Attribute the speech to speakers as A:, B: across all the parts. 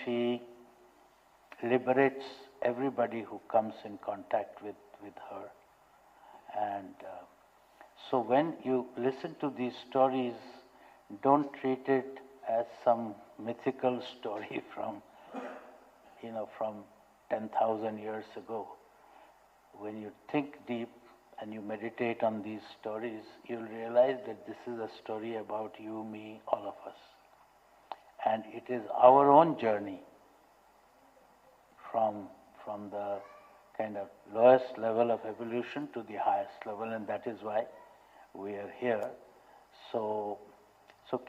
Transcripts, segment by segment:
A: she liberates everybody who comes in contact with her. And so when you listen to these stories, don't treat it as some mythical story from 10,000 years ago. When you think deep and you meditate on these stories, you'll realize that this is a story about you, me, all of us. And it is our own journey from the kind of lowest level of evolution to the highest level, and that is why we are here. So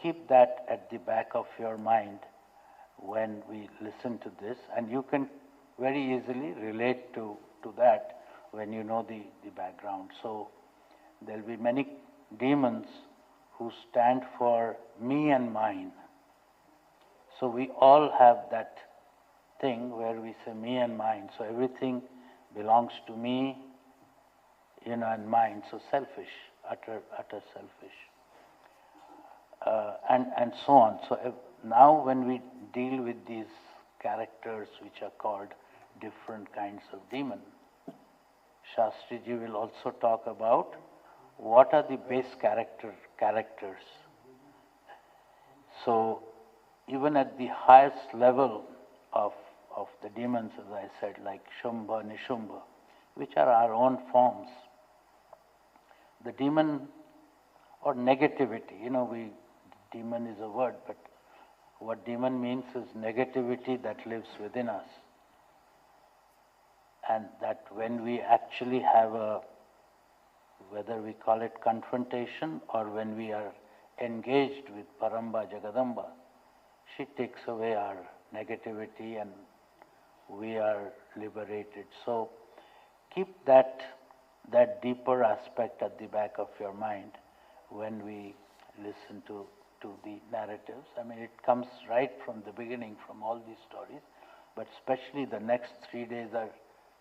A: keep that at the back of your mind when we listen to this, and you can very easily relate to that when you know the background. So there'll be many demons who stand for me and mine. So we all have that thing where we say me and mine. So everything belongs to me, and mine. So selfish, utter selfish, and so on. So now when we deal with these characters which are called different kinds of demon, Shastriji will also talk about what are the base characters. So even at the highest level of the demons, as I said, like Shumbha, Nishumbha, which are our own forms, the demon or negativity, demon is a word, but what demon means is negativity that lives within us. And that when we actually have whether we call it confrontation or when we are engaged with Paramba Jagadamba, she takes away our negativity and we are liberated. So keep that deeper aspect at the back of your mind when we listen to the narratives. I mean, it comes right from the beginning, from all these stories, but especially the next 3 days are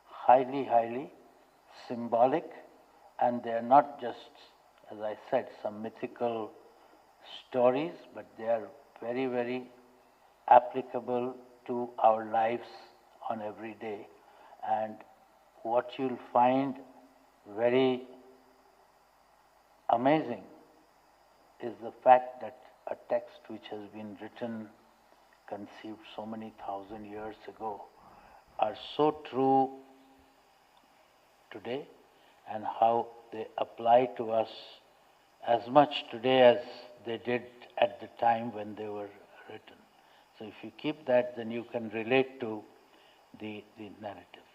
A: highly, highly symbolic, and they are not just, as I said, some mythical stories, but they are very, very applicable to our lives on every day. And what you'll find very amazing is the fact that a text which has been written, conceived so many thousand years ago, are so true today, and how they apply to us as much today as they did at the time when they were written. So if you keep that, then you can relate to the narrative.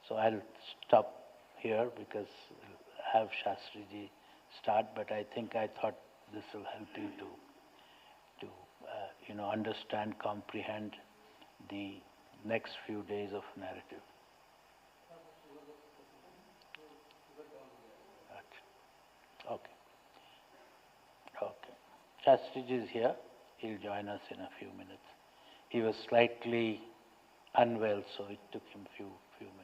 A: So I'll stop here because I'll have Shastriji start, but I thought this will help you to understand, comprehend the next few days of narrative. Okay. Shastriji is here. He'll join us in a few minutes. He was slightly unwell, so it took him few minutes.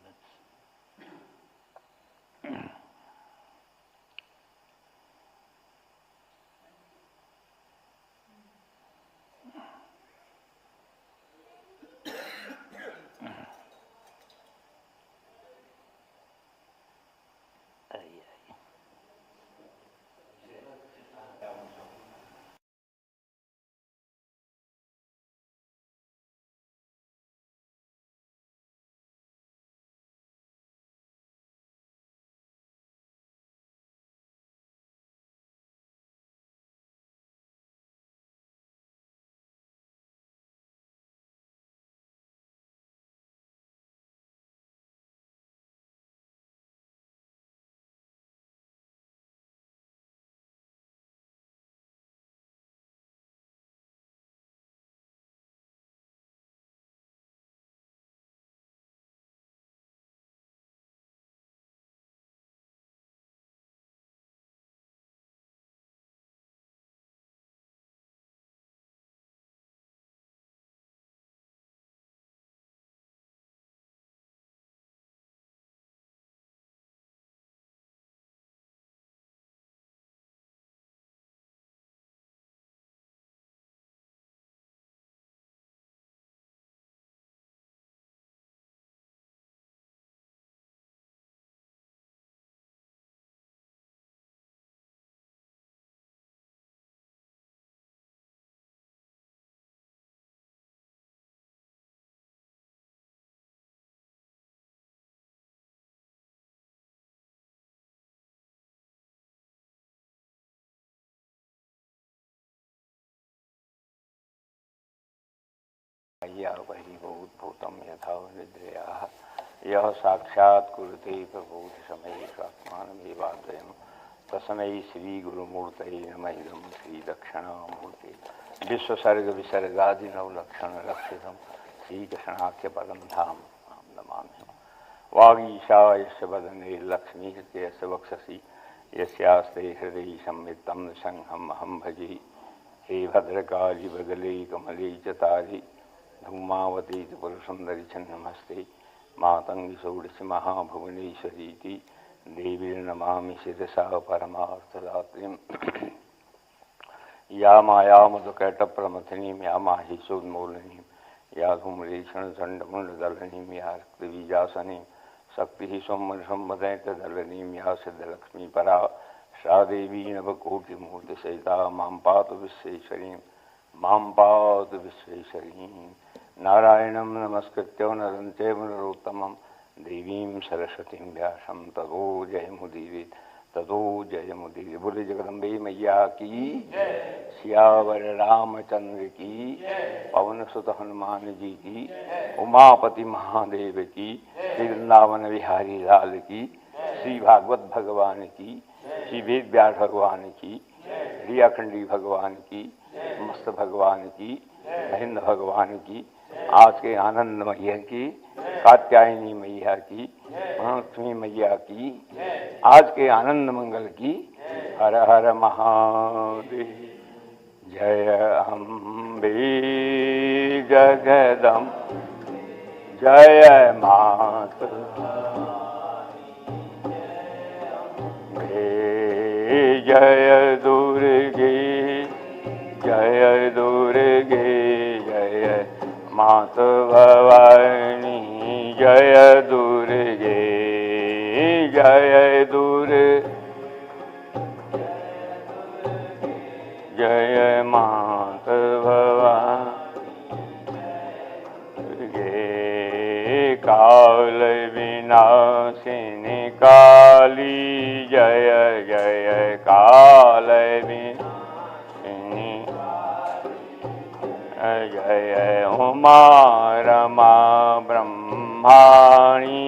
B: विद्या बहिर्भूतं यथा निद्रया यः साक्षात् कुरुते प्रबोधसमये स्वात्मानमेवाद्वयं तस्मै श्रीगुरुमूर्तये नमः। इदं श्रीदक्षिणामूर्ते विश्वसर्ग विसर्गादिनवलक्षणलक्षितं श्रीकृष्णाख्यपदं धाम नमामि। वागीशा यस्य वदने लक्ष्मीर्यस्य वक्षसि यस्यास्ते हृदये संवित्तं संहम् अहं भजे। हे भद्रकाली बदले कमले च तारे धूमावती च पुरसुन्दरि च नमस्ते। मातंगी षोडशी महाभुवनेश्वरीति देवीर्नमामि शिरसा परमार्थदात्रीं। या माया मधुकैटप्रमथिनीं या माहिषोन्मूलनीं या धूम्रेक्षणचण्डमुण्डदलनीं या रक्तबीजासनीं शक्तिः सोमसंवदैतदलनीं या सिद्धलक्ष्मी परा सा देवी नवकोटिमूर्तिसहिता मां पातु विश्वेश्वरीं मां पातु विश्वेश्वरीं। नारायणं नमस्कृत्य नरं चैव नरोत्तमं देवीं सरस्वतीं व्यासं ततो जयमुदीरयेत् ततो जयमुदीरयेत्। बोले जगदम्बे मैया की, सियावर रामचंद्र की, पवन सुत हनुमान जी की, उमापति महादेव की, श्री वृंदावन बिहारी लाल की, श्री भागवत भगवान की, श्री वेद व्यास भगवान की, श्री अखंडी भगवान की, मस्त भगवान की, महेंद्र भगवान की, आज के आनंद मैया की, कात्यायनी मैया की, महालक्ष्मी मैया की, आज के आनंद मंगल की। हर हर महादेव। जय अम्बे जगदम्ब जय मात जय दुर्गे जय दुर्गे जय मात भवानी जय दुर्गे जय दुर्गे जय मात भवानी। काल विनाशिनी काली जय जय काल विनाशिनी जय उमा रमा ब्रह्माणी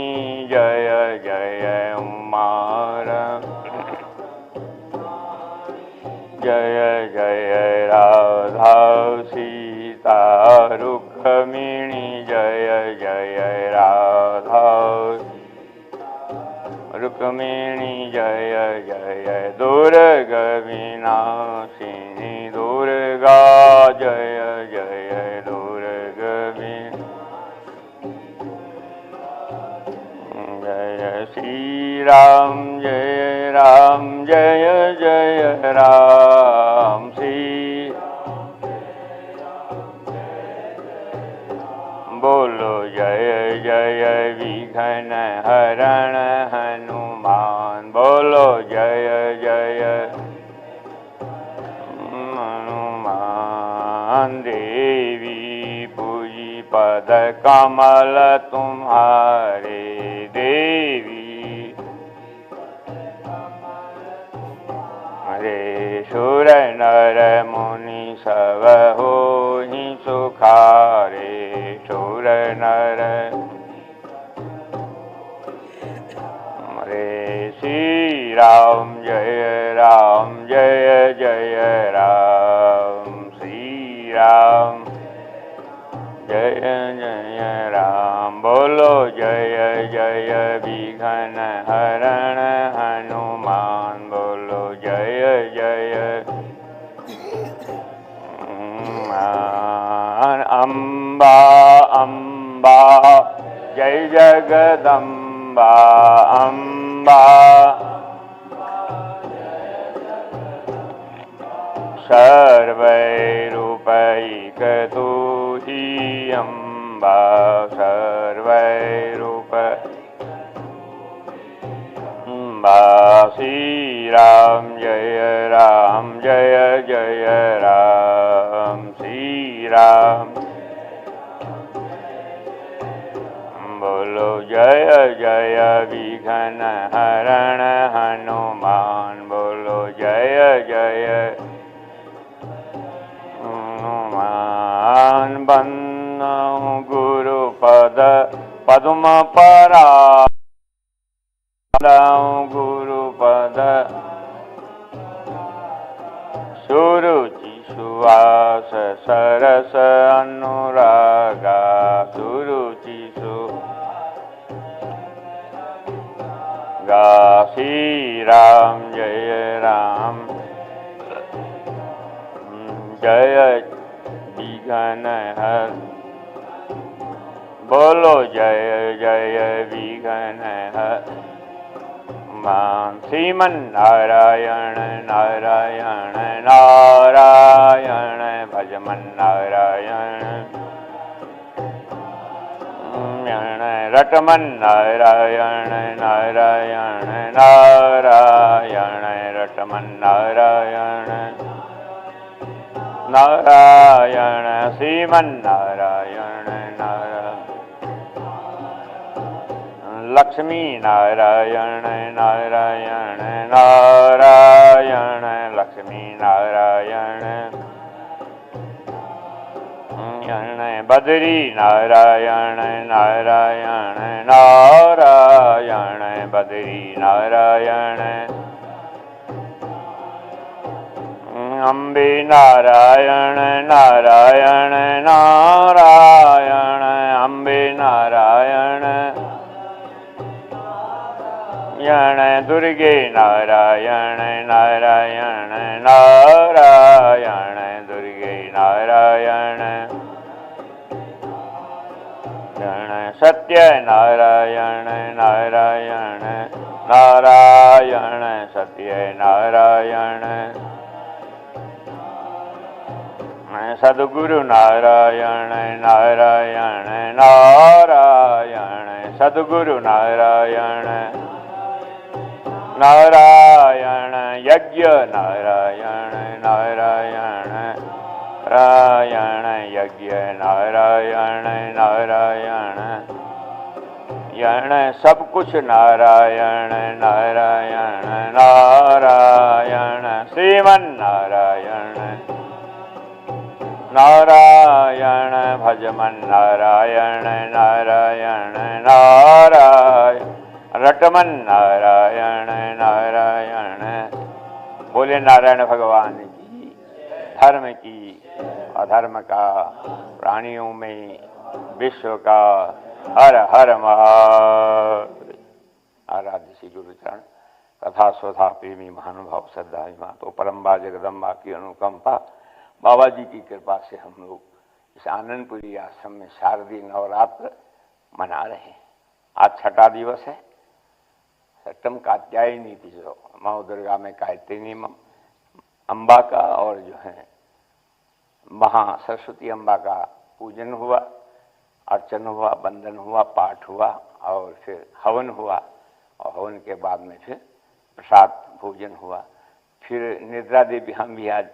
B: जय जय उमा जय जय राधा सीता रुक्मिणी जय जय राधा रुक्मिणी जय जय दुर्गा विनाशिनी दुर्गा जय जय दुर्गा जय श्री राम जय राम जय जय राम श्री बोलो जय जय विघ्न हरण हनुमान बोलो जय जय हनुमान। देवी पूजी पद कमल तुम्हारे देवी रे सुर नर मुनि सब होहि सुखारे सुर नर रे श्री राम जय जय राम श्री राम जय जय राम बोलो जय जय विघ्न हरण हनुमान बोलो जय जय अम्बा अम्बा जय जगदम्बा अम्बा सर्वैरूपैक तू ही अम्बा सर्वैरूप अम्बा। श्री राम जय जय राम श्री राम बोलो जय जय विघ्न हरण हनुमान बोलो जय जय हनुमान। बन्नो पद्म परालौ गुरुपद सुरुचि सुवास सरस अनुरागा सुरुचि गा श्री राम जय राम जय विघ्न हर बोलो जय जय विघ्न हर श्रीमन नारायण नारायण नारायण भजमन नारायण रटमन नारायण नारायण नारायण रटमन नारायण नारायण श्रीमन नारायण नारायण लक्ष्मी नारायण नारायण नारायण लक्ष्मी नारायण बद्री नारायण नारायण नारायण बद्री नारायण अम्बे नारायण नारायण नारायण अम्बे नारायण दुर्गे नारायण नारायण नारायण दुर्गे नारायण सत्य नारायण नारायण नारायण सत्य नारायण सद्गुरु नारायण नारायण नारायण सद्गुरु नारायण नारायण यज्ञ नारायण नारायण नारायण यज्ञ नारायण नारायण यण सब कुछ नारायण नारायण नारायण श्रीमन नारायण नारायण भजमन नारायण नारायण नारायण रटमन नारायण नारायण बोले नारायण भगवान की धर्म की अधर्म का प्राणियों में विश्व का हर हर महादेव। आराध्य श्री गुरुचरण कथा स्वधा प्रेमी महानुभाव श्रद्धा तो परम्बा जगदम्बा की अनुकंपा बाबा जी की कृपा से हम लोग इस आनंदपुरी आश्रम में शारदीय नवरात्र मना रहे हैं। आज छठा दिवस है। सप्तम कात्यायनी थी जो माँ दुर्गा में गायत्री अम्बा का और जो है महा सरस्वती अम्बा का पूजन हुआ, अर्चन हुआ, बंदन हुआ, पाठ हुआ और फिर हवन हुआ और हवन के बाद में फिर प्रसाद भोजन हुआ। फिर निद्रा देवी हम भी आज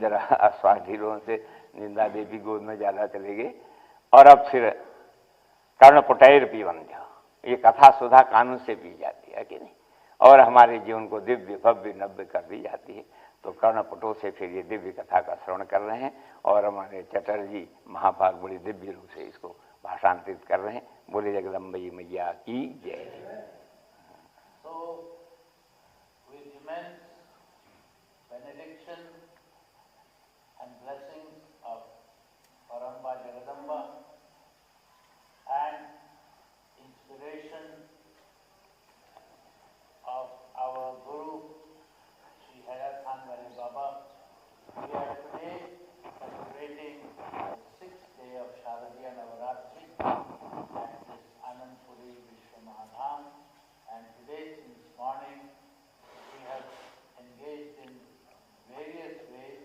B: जरा अस्वाधीनों से निंदा देवी गोद में ज़्यादा चले गए और अब फिर कर्णपुटैर पीवंध्य ये कथा सुधा कानून से पी जाती है कि नहीं और हमारे जीवन को दिव्य भव्य नव्य कर दी जाती है। तो कर्णपुटों से फिर ये दिव्य कथा का श्रवण कर रहे हैं और हमारे चटर्जी महाभाग बड़ी दिव्य रूप से इसको भाषांतरित कर रहे हैं। बोले जगदम्बई मैया की जय।
A: And blessings of Paramba Jagadamba and inspiration of our Guru Sri Hayat Khan Wali Baba. We are today celebrating the 6th day of Sharadiya Navaratri at this Anandpuri Vishwa Mahadham, and today since morning we have engaged in various ways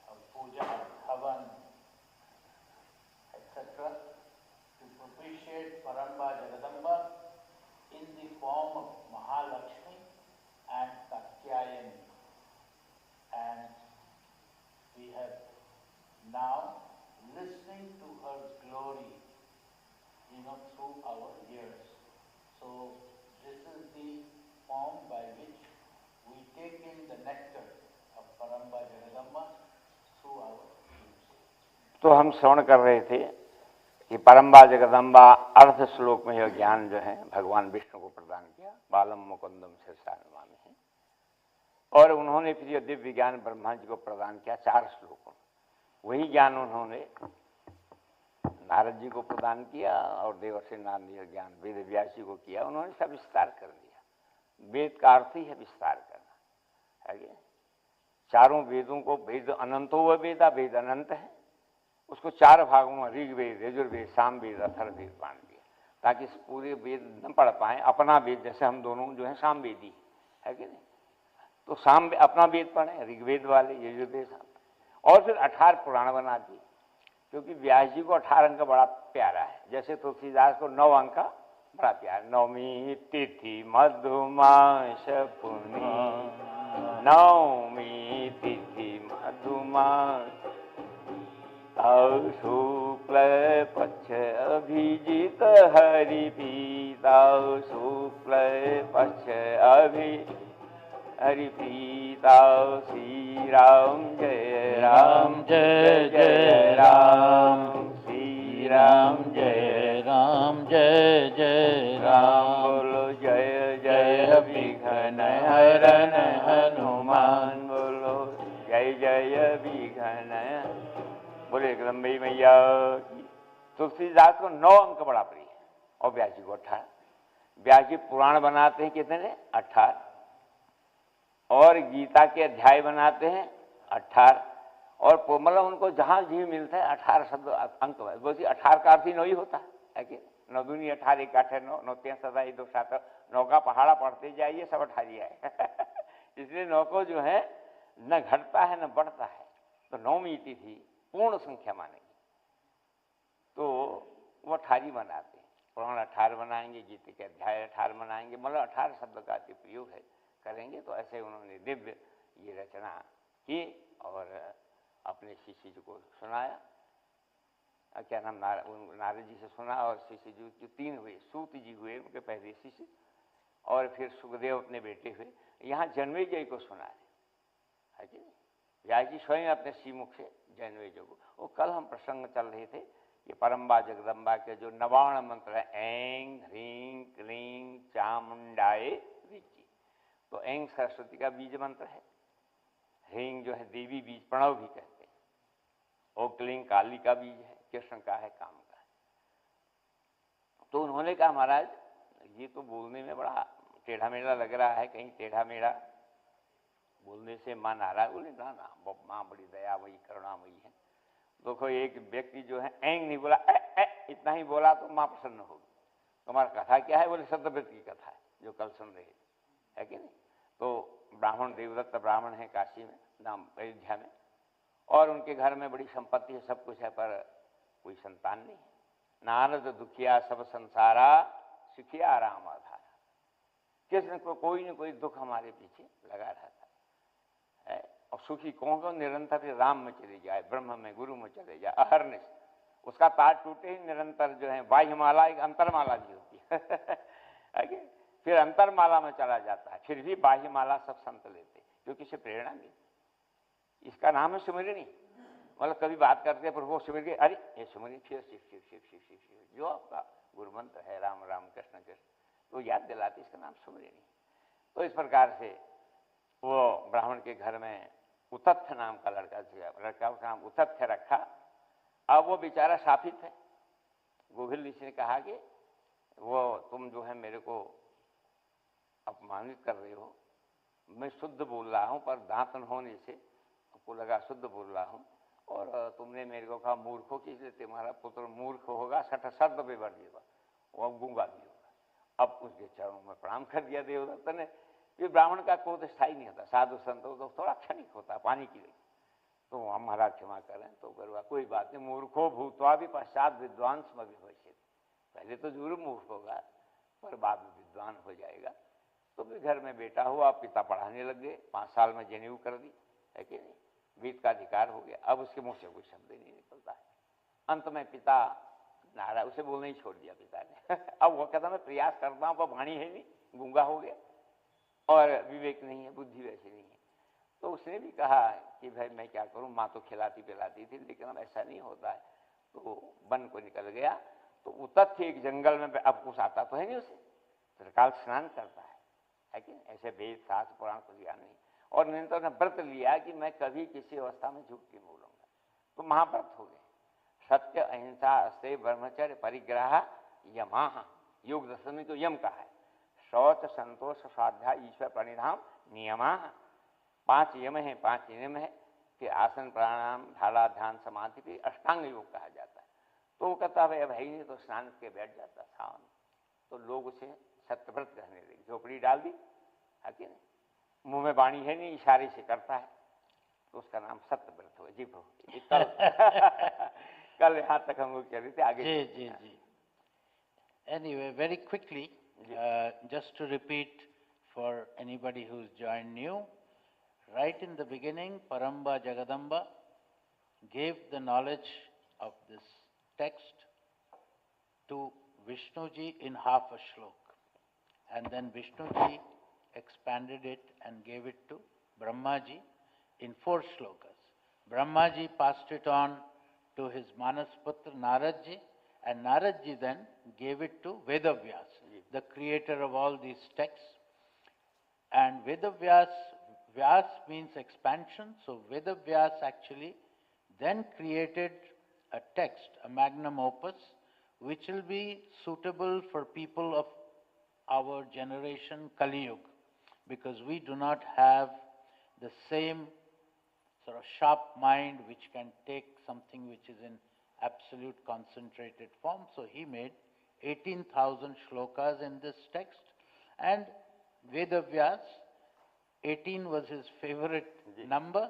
A: of puja, havan, etc. to propitiate Paramba Jagadamba in the form of Mahalakshmi and Katyayani. And we have now listening to her glory, through our ears. So this is the form by which we take in the nectar of Paramba Jagadamba through our ears.
B: तो हम श्रवण कर रहे थे कि परम्बा जगदम्बा अर्थ श्लोक में यह ज्ञान जो है भगवान विष्णु को प्रदान किया, बालम मुकुंदम शीर्षा नमामि है। और उन्होंने फिर यह दिव्य ज्ञान ब्रह्मा जी को प्रदान किया 4 श्लोकों में। वही ज्ञान उन्होंने नारद जी को प्रदान किया और देवर्षि नारद जी का ज्ञान वेद व्यास जी को किया। उन्होंने सब विस्तार कर दिया। वेद का अर्थ ही है विस्तार करना, है क्या? चारों वेदों को, वेद अनंतो व वेदा, वेद अनंत है, उसको 4 भागों में ऋग्वेद, यजुर्वेद, सामवेद, अथर्ववेद बांट दिया ताकि पूरे वेद न पढ़ पाए। अपना वेद, जैसे हम दोनों जो है सामवेदी है कि नहीं, तो अपना वेद पढ़े, ऋग्वेद वाले, यजुर्वेद, साम। और फिर 18 पुराण बना दिए, क्योंकि व्यास जी को 18 अंक बड़ा प्यारा है। जैसे तुलसीदास को 9 अंक बड़ा प्यारा, नवमी तिथि मधुमास पुण्य, नवमी तिथि मधुमास, शुक्ल पक्ष अभिजित हरि पीता, शुक्ल पक्ष हरि पीता, श्री राम जय राम
A: जय जय राम,
B: श्री राम
A: जय राम जय जय राम।
B: बोलो जय जय विघ्न हरन हनुमान, बोलो जय जय विघ्न, बोले जगदम्बे मैया की। तुलसीदास को 9 अंक बड़ा प्रिय है और व्यास जी को 18। व्यास जी पुराण बनाते हैं कितने? 18। और गीता के अध्याय बनाते हैं 18। और मतलब उनको जहां जी मिलता है 18 शब्द अंक, बोलती 18 का अर्थ ही 9 ही होता है कि 9 दूनी 18, 1 8 9, 9 3 7 2 7, 9 का पहाड़ा पढ़ते जाइए, सब 18 है। इसलिए 9 को जो है न घटता है न बढ़ता है, तो 9वीं तिथि पूर्ण संख्या मानेंगे तो वो 18 बनाते हैं। पुराण 18 बनाएंगे, गीता के अध्याय 18 बनाएंगे, मतलब 18 शब्द का अति प्रयोग है करेंगे। तो ऐसे उन्होंने दिव्य ये रचना की और अपने शिष्य जी को सुनाया। क्या नाम, नारद जी से सुना और शिष्य जी के 3 हुए, सूत जी हुए उनके पहले शिष्य, और फिर सुखदेव अपने बेटे हुए। यहाँ जन्मेजय को सुना है कि व्यास जी स्वयं अपने श्रीमुख से जन्मेजय को। वो कल हम प्रसंग चल रहे थे, ये परम्बा जगदम्बा के जो नवाण मंत्र है, ऐं ह्रीं क्लीं चामुंडाए विच्ची। तो ऐं सरस्वती का बीज मंत्र है, ह्रीं जो है देवी बीज, प्रणव भी कहते हैं, और क्लीं काली का बीज है, कृष्ण का है, काम का है। तो उन्होंने कहा महाराज ये तो बोलने में बड़ा टेढ़ा मेढ़ा लग रहा है, कहीं टेढ़ा मेढ़ा बोलने से मां नाराज। बोले ना ना, मां बड़ी दयामयी करुणामयी है। देखो एक व्यक्ति जो है ऐंग नहीं बोला, इतना ही बोला तो मां प्रसन्न होगी। तुम्हारा कथा क्या है? बोले सत्यव्रत की कथा है, जो कल सुन रहे थे, है कि नहीं। तो ब्राह्मण, देवदत्त ब्राह्मण है काशी में, नाम अयोध्या में, और उनके घर में बड़ी संपत्ति है, सब कुछ है, पर कोई संतान नहीं है। नारद दुखिया सब संसारा, सुखिया राम आधारा। किसी को कोई न कोई दुख हमारे पीछे लगा रहता है। और सुखी कौन? तो निरंतर राम में चले जाए, ब्रह्म में, गुरु में चले जाए, अहरनिश उसका तार टूटे ही निरंतर जो है बाह्यमाला, एक अंतरमाला भी होती है। फिर अंतरमाला में चला जाता है, फिर भी बाह्यमाला सब संत लेते, क्योंकि इसे प्रेरणा मिलती। इसका नाम है सुमिरनी। मतलब कभी बात करते हैं प्रभु सुमिर के, अरे ये सुमिरनी, फिर शिव शिव शिव शिव शिव शिव, जो आपका गुरु मंत्र है राम राम कृष्ण कृष्ण, तो याद दिलाते, इसका नाम सुमिरनी। तो इस प्रकार से वो ब्राह्मण के घर में उतथ्य नाम का लड़का, उसका नाम उतथ्य रखा। अब वो बेचारा शापित है। गोविल ऋषि ने कहा कि वो तुम जो है मेरे को अपमानित कर रहे हो, मैं शुद्ध बोल रहा हूँ, पर दांत न होने से आपको लगा शुद्ध बोल रहा हूँ, और तुमने मेरे को कहा मूर्खों की, इसलिए तुम्हारा पुत्र मूर्ख होगा, शर्त पे बढ़ जाएगा, वो अब गूंगा भी होगा। अब उसके चरणों में प्रणाम कर दिया देवदत्त ने। ये ब्राह्मण का क्रोध स्थायी नहीं होता, साधु संत तो थोड़ा क्षणिक होता, पानी की लिए, तो हम महाराज क्षमा करें, तो करवा कोई बात नहीं, मूर्खो भूतवा भी पश्चात विद्वांस में भी भविष्य। पहले तो जरूर मूर्ख होगा, पर बाद में विद्वान हो जाएगा। तो भी घर में बेटा हुआ, पिता पढ़ाने लग गए, 5 साल में जनेऊ कर दी, है कि नहीं, वेद का अधिकार हो गया। अब उसके मुंह से कोई शब्द ही नहीं निकलता है। अंत में पिता नाराज, उसे बोलना ही छोड़ दिया पिता ने। अब वो कहता मैं प्रयास करता हूँ, पर वाणी है नहीं, गूंगा हो गया, और विवेक नहीं है, बुद्धि वैसी नहीं है। तो उसने भी कहा कि भाई मैं क्या करूं, माँ तो खिलाती पिलाती थी, लेकिन अब ऐसा नहीं होता है, तो वन को निकल गया, तो उतत एक जंगल में, अब कुछ आता तो है नहीं उसे, त्रिकाल स्नान करता है कि ऐसे वेद शास्त्र पुराण कुछ ज्ञान नहीं, और निरंतर ने व्रत लिया कि मैं कभी किसी अवस्था में झूठ नहीं बोलूंगा, तो महाव्रत हो गए। सत्य, अहिंसा, अस्तेय, ब्रह्मचर्य, परिग्रह, यमा, योग दर्शन में तो यम का है, शौच, संतोष, स्वाध्याय, ईश्वर प्रणिधान, नियमा, 5 यम है, 5 नियम है कि आसन, प्राणायाम, धारा, ध्यान, समाधि भी अष्टांग योग कहा जाता है। तो वो कहता है अब है ही नहीं, तो स्नान के बैठ जाता सावन, तो लोग उसे सत्यव्रत कहने लगे, झोपड़ी डाल दी है कि नहीं, मुंह में वाणी है नहीं, इशारे से करता है, तो उसका नाम सत्यव्रत हो। जी प्रभु, कल यहाँ तक हम लोग चल रहे थे, आगे
A: जी जी जी। Anyway, very quickly, just to repeat for anybody who's joined new, right in the beginning, Paramba Jagadamba gave the knowledge of this text to Vishnuji in half a shlok. And then Vishnuji expanded it and gave it to Brahmaji in 4 shlokas. Brahmaji passed it on to his Manasputra Naradji, and Naradji then gave it to Vedavyas, the creator of all these texts. And Vedavyas, Vyas means expansion, so Vedavyas actually then created a text, a magnum opus, which will be suitable for people of our generation, Kali Yuga, because we do not have the same sort of sharp mind which can take something which is in absolute concentrated form. So he made 18,000 shlokas in this text, and Vedavyas, 18 was his favorite number.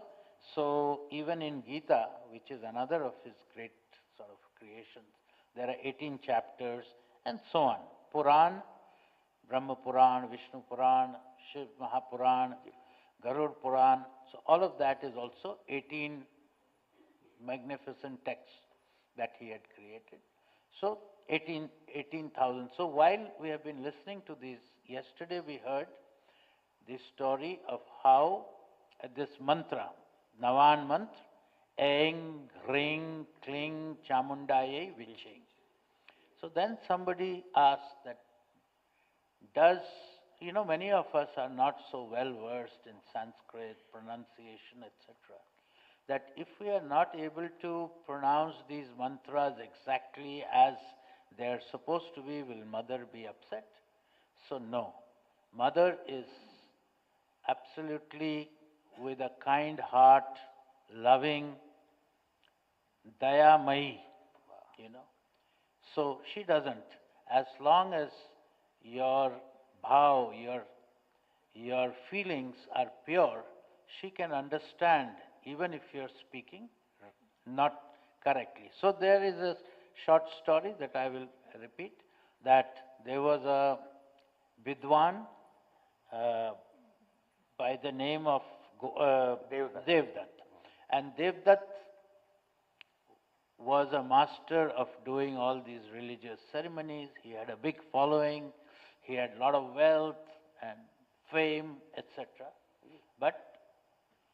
A: So even in Gita, which is another of his great sort of creations, there are 18 chapters and so on. Puran, Brahma Puran, Vishnu Puran, Shiv Mahapuran, Garud Puran. So all of that is also 18 magnificent texts that he had created. So 18,000. So while we have been listening to these, yesterday we heard the story of how this mantra, Navan mantra, Eng, Ring, Kling, Chamundaye, Viching. So then somebody asked that, many of us are not so well versed in Sanskrit, pronunciation, etc., that if we are not able to pronounce these mantras exactly as they are supposed to be, will Mother be upset? So no. Mother is absolutely with a kind heart, loving, Dayamai, So she doesn't. As long as your bhav, your feelings are pure, she can understand even if you're speaking not correctly. So there is a short story that I will repeat, that there was a Vidwan by the name of Devdutt. And Devdutt was a master of doing all these religious ceremonies. He had a big following, he had a lot of wealth and fame, etc. But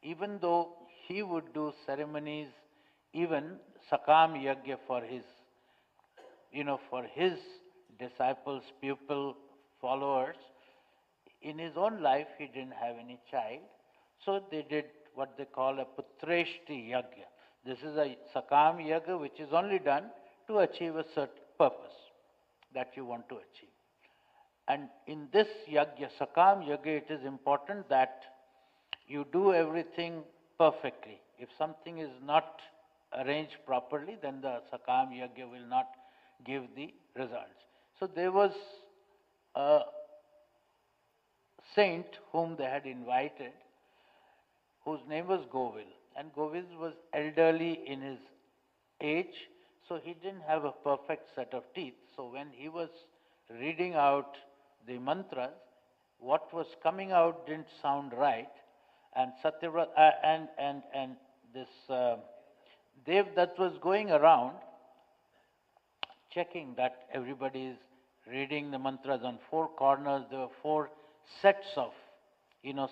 A: even though he would do ceremonies, even Sakam Yajna for his disciples, pupil, followers, in his own life he didn't have any child, so they did what they call a Putreshti Yajna. This is a Sakam Yajna which is only done to achieve a certain purpose that you want to achieve. And in this Yajna, Sakam Yajna, it is important that you do everything perfectly. If something is not arranged properly, then the Sakam Yajna will not give the results. So there was a saint whom they had invited, whose name was Govil. And Govil was elderly in his age, so he didn't have a perfect set of teeth. So when he was reading out the mantras, what was coming out didn't sound right. And Satyavrata and this Devdutt was going around checking that everybody is reading the mantras on 4 corners. There were 4 sets of,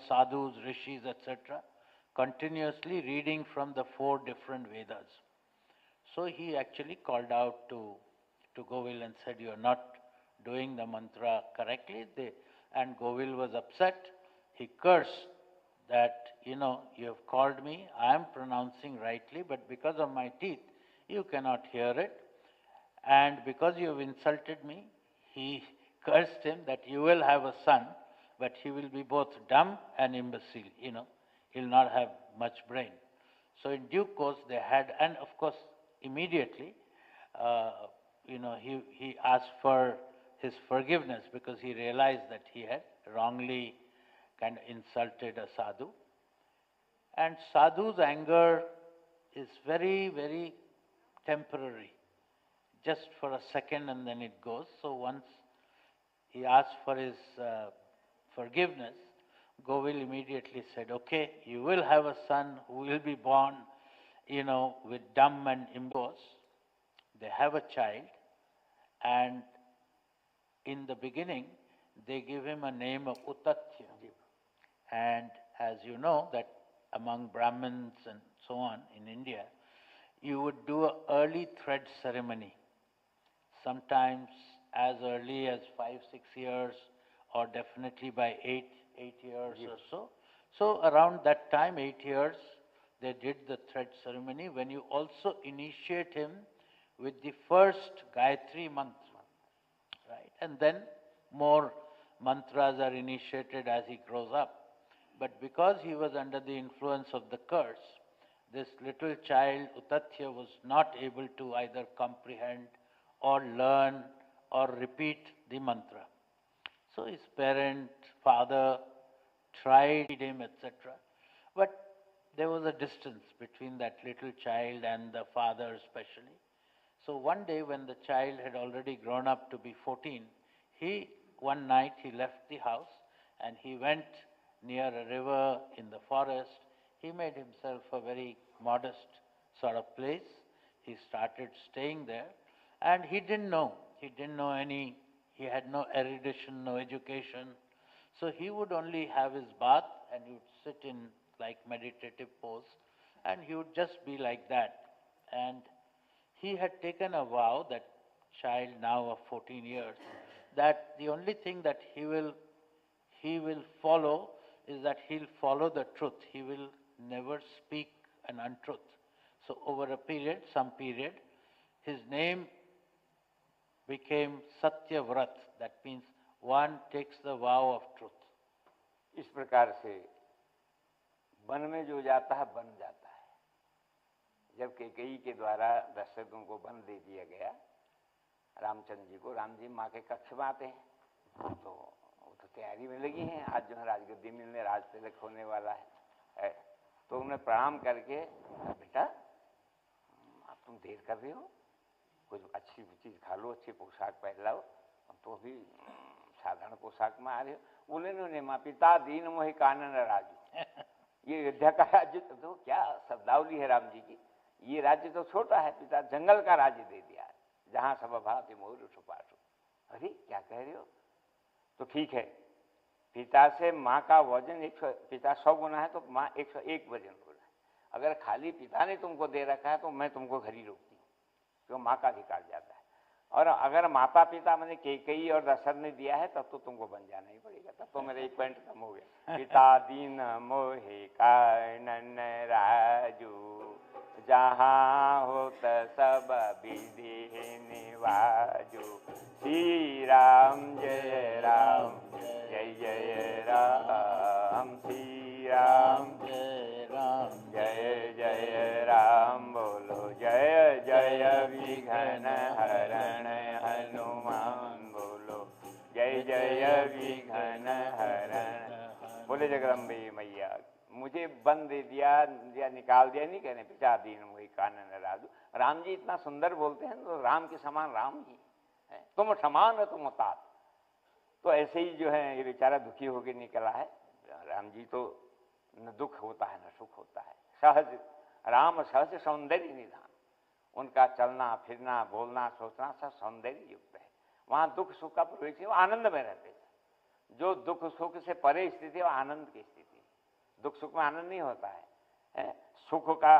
A: sadhus, rishis, etc., continuously reading from the 4 different Vedas. So he actually called out to Govil and said, "You are not doing the mantra correctly." And Govil was upset. He cursed that, you have called me, I am pronouncing rightly, but because of my teeth, you cannot hear it. And because you have insulted me, he cursed him that you will have a son, but he will be both dumb and imbecile, he'll not have much brain. So in due course they had, and of course immediately, he asked for his forgiveness because he realized that he had wrongly kind of insulted a sadhu. And sadhu's anger is very, very temporary, just for a second and then it goes. So once he asked for his forgiveness, Govil immediately said, "Okay, you will have a son who will be born, with dumb and impos." They have a child, and in the beginning, they give him a name of Utathya. And as you know, that among Brahmins and so on in India, you would do an early thread ceremony, sometimes as early as 5-6 years, or definitely by 8 years or so. So around that time, 8 years, they did the thread ceremony, when you also initiate him with the first Gayatri mantra, right? And then more mantras are initiated as he grows up. But because he was under the influence of the curse, this little child, Utathya, was not able to either comprehend or learn or repeat the mantra. So his parent, father, tried him, etc. But there was a distance between that little child and the father especially. So one day when the child had already grown up to be 14, one night he left the house and he went near a river in the forest. He made himself a very modest sort of place. He started staying there, and he didn't know he had no erudition, no education. So he would only have his bath and he would sit in like meditative pose, and he would just be like that. And he had taken a vow, that child now of 14 years, that the only thing that he will follow is that he'll follow the truth. He will never speak an untruth. So over some period, his name became Satyavrat. That means one takes the vow of truth.
B: इस प्रकार से one में जो जाता है बन जाता है। जब कैकेयी के द्वारा दशरथों को वन दे दिया गया रामचंद्र जी को, राम जी माँ के कक्ष में आते हैं तो वो तो तैयारी में लगी हैं, आज जो है राजगद्दी मिलने, राज तिलक होने वाला है। तो उन्हें प्रणाम करके, बेटा अब तुम देर कर रहे हो, कुछ अच्छी चीज खा लो, अच्छी पोशाक पहन लो, तो अभी साधारण पोशाक में आ रहे हो। बोले उन्होंने, माँ पिता दीन मोहि कानन राजू, ये अयोध्या का राज्य तो क्या शब्दावली है राम जी की, ये राज्य तो छोटा है, पिता जंगल का राज्य दे दिया है, जहां सब भाति मोर सुपासु। अरे क्या कह रहे हो? तो ठीक है, पिता से माँ का वजन पिता 100 गुना है तो माँ 101 वजन हो रहा है। अगर खाली पिता ने तुमको दे रखा है तो मैं तुमको घर ही रोकती हूँ, क्यों माँ का अधिकार जाता है। और अगर माता पिता मैंने कैकेयी और दशरथ ने दिया है तब तो तुमको बन जाना ही पड़ेगा, तब तो मेरा एक पॉइंट कम हो गया। पिता दीन मोहि कानन राजू, जहाँ होत सब विधि निवाजू। श्री राम जय राम जय जय राम, श्री राम
A: जय राम
B: जय जय राम, बोलो जय जय विघ्न हरण हनुमान, बोलो जय जय विघ्न हरण। बोले जगदम्बे मैया, मुझे बंद दे दिया या निकाल दिया नहीं कहने, पिता दीन मोहि कानन राजू। राम जी इतना सुंदर बोलते हैं तो राम के समान राम ही है, तुम समान तुम तात। तो ऐसे ही जो है ये बेचारा दुखी होकर निकला है। राम जी तो न दुख होता है न सुख होता है, सहज राम सहज सौंदर्य निधान। उनका चलना फिरना बोलना सोचना सब सौंदर्य युक्त है। वहां दुख सुख का प्रवेश है, वो आनंद में रहते हैं। जो दुख सुख से परे स्थिति है वो आनंद की स्थिति है। दुख सुख में आनंद नहीं होता है। सुख का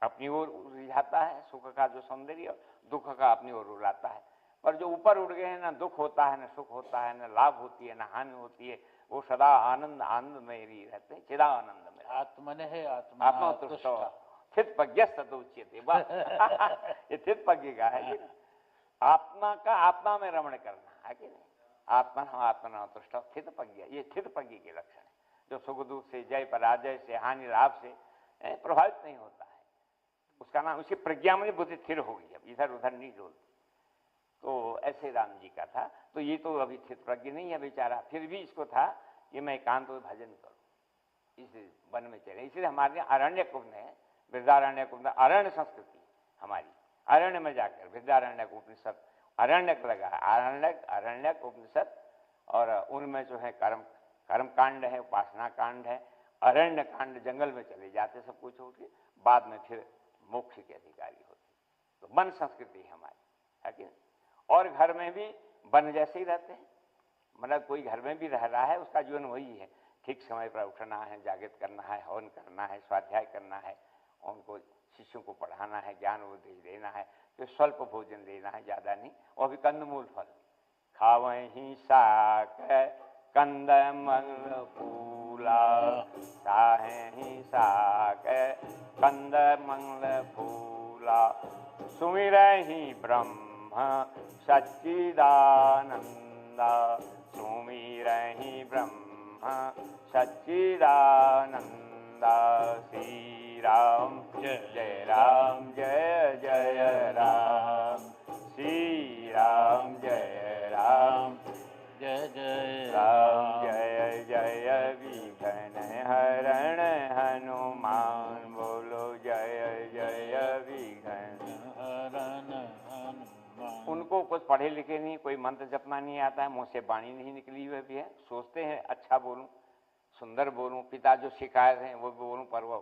B: अपनी ओर रिझाता है, सुख का जो सौंदर्य, दुख का अपनी ओर रुलाता है। पर जो ऊपर उड़ गए हैं, ना दुख होता है, ना सुख होता है, ना लाभ होती है, ना हानि होती है, वो सदा आनंद आनंद में ही रहते हैं, चिदा आनंद में।
A: आत्मने है
B: आत्मा तुष्ट स्थित प्रज्ञ सदुच्यते। ये स्थित प्रज्ञ का है कि आत्मा का आत्मा में रमण करना है कि नहीं। आत्मा आत्मा तुष्ट स्थित प्रज्ञ, ये स्थित प्रज्ञ के लक्षण है, जो सुख दुख से, जय पराजय से, हानि लाभ से प्रभावित नहीं होता है। उसका नाम, उसकी प्रज्ञा में बुद्धि स्थिर हो गई, अब इधर उधर नहीं डोलती। तो ऐसे राम जी का था। तो ये तो अभी स्थित प्रज्ञ नहीं है बेचारा, फिर भी इसको था कि मैं एकांत में भजन करूं, इस वन में चले। इसलिए हमारे अरण्य कुंभ है, वृद्धारण्य कुंभ, अरण्य संस्कृति हमारी, अरण्य में जाकर वृद्धारण्य उपनिषद, अरण्यक लगा है, अरण्यक उपनिषद, और उनमें जो है कर्म कांड है, उपासना कांड है, अरण्य कांड, जंगल में चले जाते सब कुछ होके, बाद में फिर मोक्ष के अधिकारी होते। तो वन संस्कृति हमारी है कि नहीं। और घर में भी वन जैसे ही रहते हैं, मतलब कोई घर में भी रह रहा है, उसका जीवन वही है, ठीक समय पर उठना है, जागृत करना है, हवन करना है, स्वाध्याय करना है, उनको शिष्यों को पढ़ाना है, ज्ञान उपदेश देना है, तो स्वल्प भोजन देना है, ज़्यादा नहीं, और भी कंदमूल फल खावहीं साक कंदमल फूला, साहें साक कंदमल फूला, सुमिरहि ब्रह्म सच्चिदानंदा, सुमिरहि ब्रह्म सच्चिदानंदा। श्री राम जय राम, जय जय राम, श्री राम जय राम,
A: जय जय
B: राम, जय जय विघ्न हरण हनुमान, बोलो जय जय विघ्न
A: हरण हनुमान।
B: उनको कुछ पढ़े लिखे नहीं, कोई मंत्र जपना नहीं आता है, मुंह से वाणी नहीं निकली हुई भी है, सोचते हैं अच्छा बोलूं, सुंदर बोलूं, पिता जो शिकायत हैं वो भी बोलूं, पर वो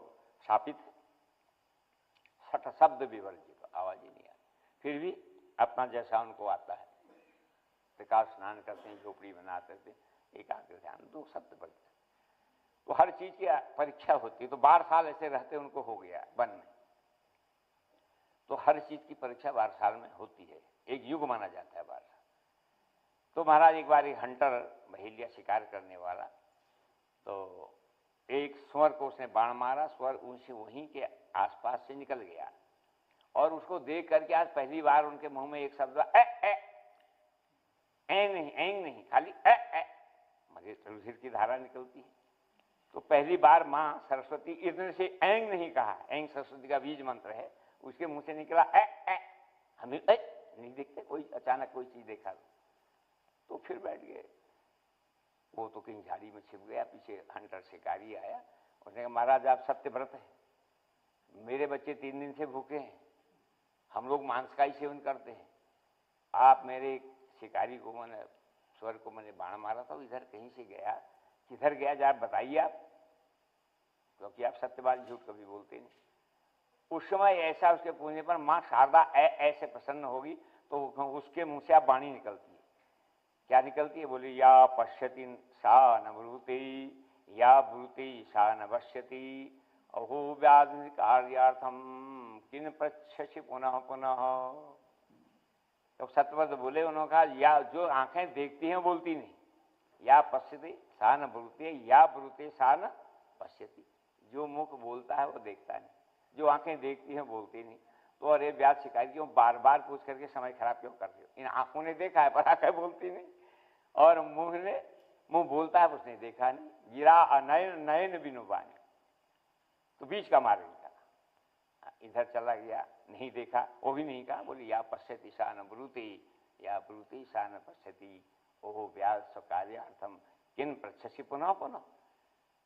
B: शापित है, सठ शब्द विवर्जित, आवाज ही नहीं आती। फिर भी अपना जैसा उनको आता है, प्रकाश स्नान करते हैं, झोपड़ी बनाते थे, एकाग्र ध्यान, दो शब्द बोलते। तो हर चीज की परीक्षा होती है। तो 12 साल ऐसे रहते उनको हो गया वन में। तो हर चीज की परीक्षा 12 साल में होती है, एक युग माना जाता है 12 साल। तो महाराज एक बार एक हंटर बहेलिया शिकार करने वाला, तो एक स्वर को उसने बाण मारा, स्वर उनसे वहीं के आसपास से निकल गया, और उसको देख करके आज पहली बार उनके मुंह में एक शब्द नहीं, एंग नहीं, खाली मगर रुधिर की धारा निकलती है। तो पहली बार मां सरस्वती इतने से एंग नहीं कहा, एंग सरस्वती का बीज मंत्र है, उसके मुंह से निकला हमें नहीं देखते, कोई अचानक कोई चीज देखा तो फिर बैठ गए। वो तो कहीं झाड़ी में छिप गया, पीछे हंटर शिकारी आया, उसने कहा महाराज आप सत्यव्रत है, मेरे बच्चे 3 दिन से भूखे हैं, हम लोग मांस का ही सेवन करते हैं, आप मेरे शिकारी को, मैंने स्वर को मैंने बाण मारा था, इधर कहीं से गया, किधर गया जरा बताइए आप, क्योंकि आप सत्यवादी झूठ कभी बोलते नहीं। उस समय ऐसा उसके पूछने पर मां शारदा ऐसे प्रसन्न होगी, तो उसके मुंह से आप वाणी निकलती है। क्या निकलती है? बोली या पश्यति सा न ब्रूति, या ब्रूति सा न पश्यति, अहो व्याधि कार्यार्थम किन पृच्छसि पुनः पुनः। तो सत्यव्रत बोले, उन्होंने कहा या जो आंखें देखती हैं बोलती नहीं, या पश्यति सा न ब्रूति, या ब्रूति सा न पश्यति, जो मुख बोलता है वो देखता नहीं, जो आंखें देखती हैं बोलती नहीं। तो अरे व्याध शिकायत क्यों बार बार पूछ करके समय खराब क्यों कर रहे हो? इन आंखों ने देखा है पर आंखें बोलती नहीं, और मुंह बोलता है उसने देखा नहीं, गिरा अनयन नयन बिनु बानी। तो बीच का मार्ग निकाला, इधर चला गया, नहीं देखा, वो भी नहीं कहा। बोली या पश्यति सा न ब्रूति, या ब्रूति सा न पश्यति, ओहो व्याध स्वकार्यार्थम किन पृच्छसि पुनः पुनः।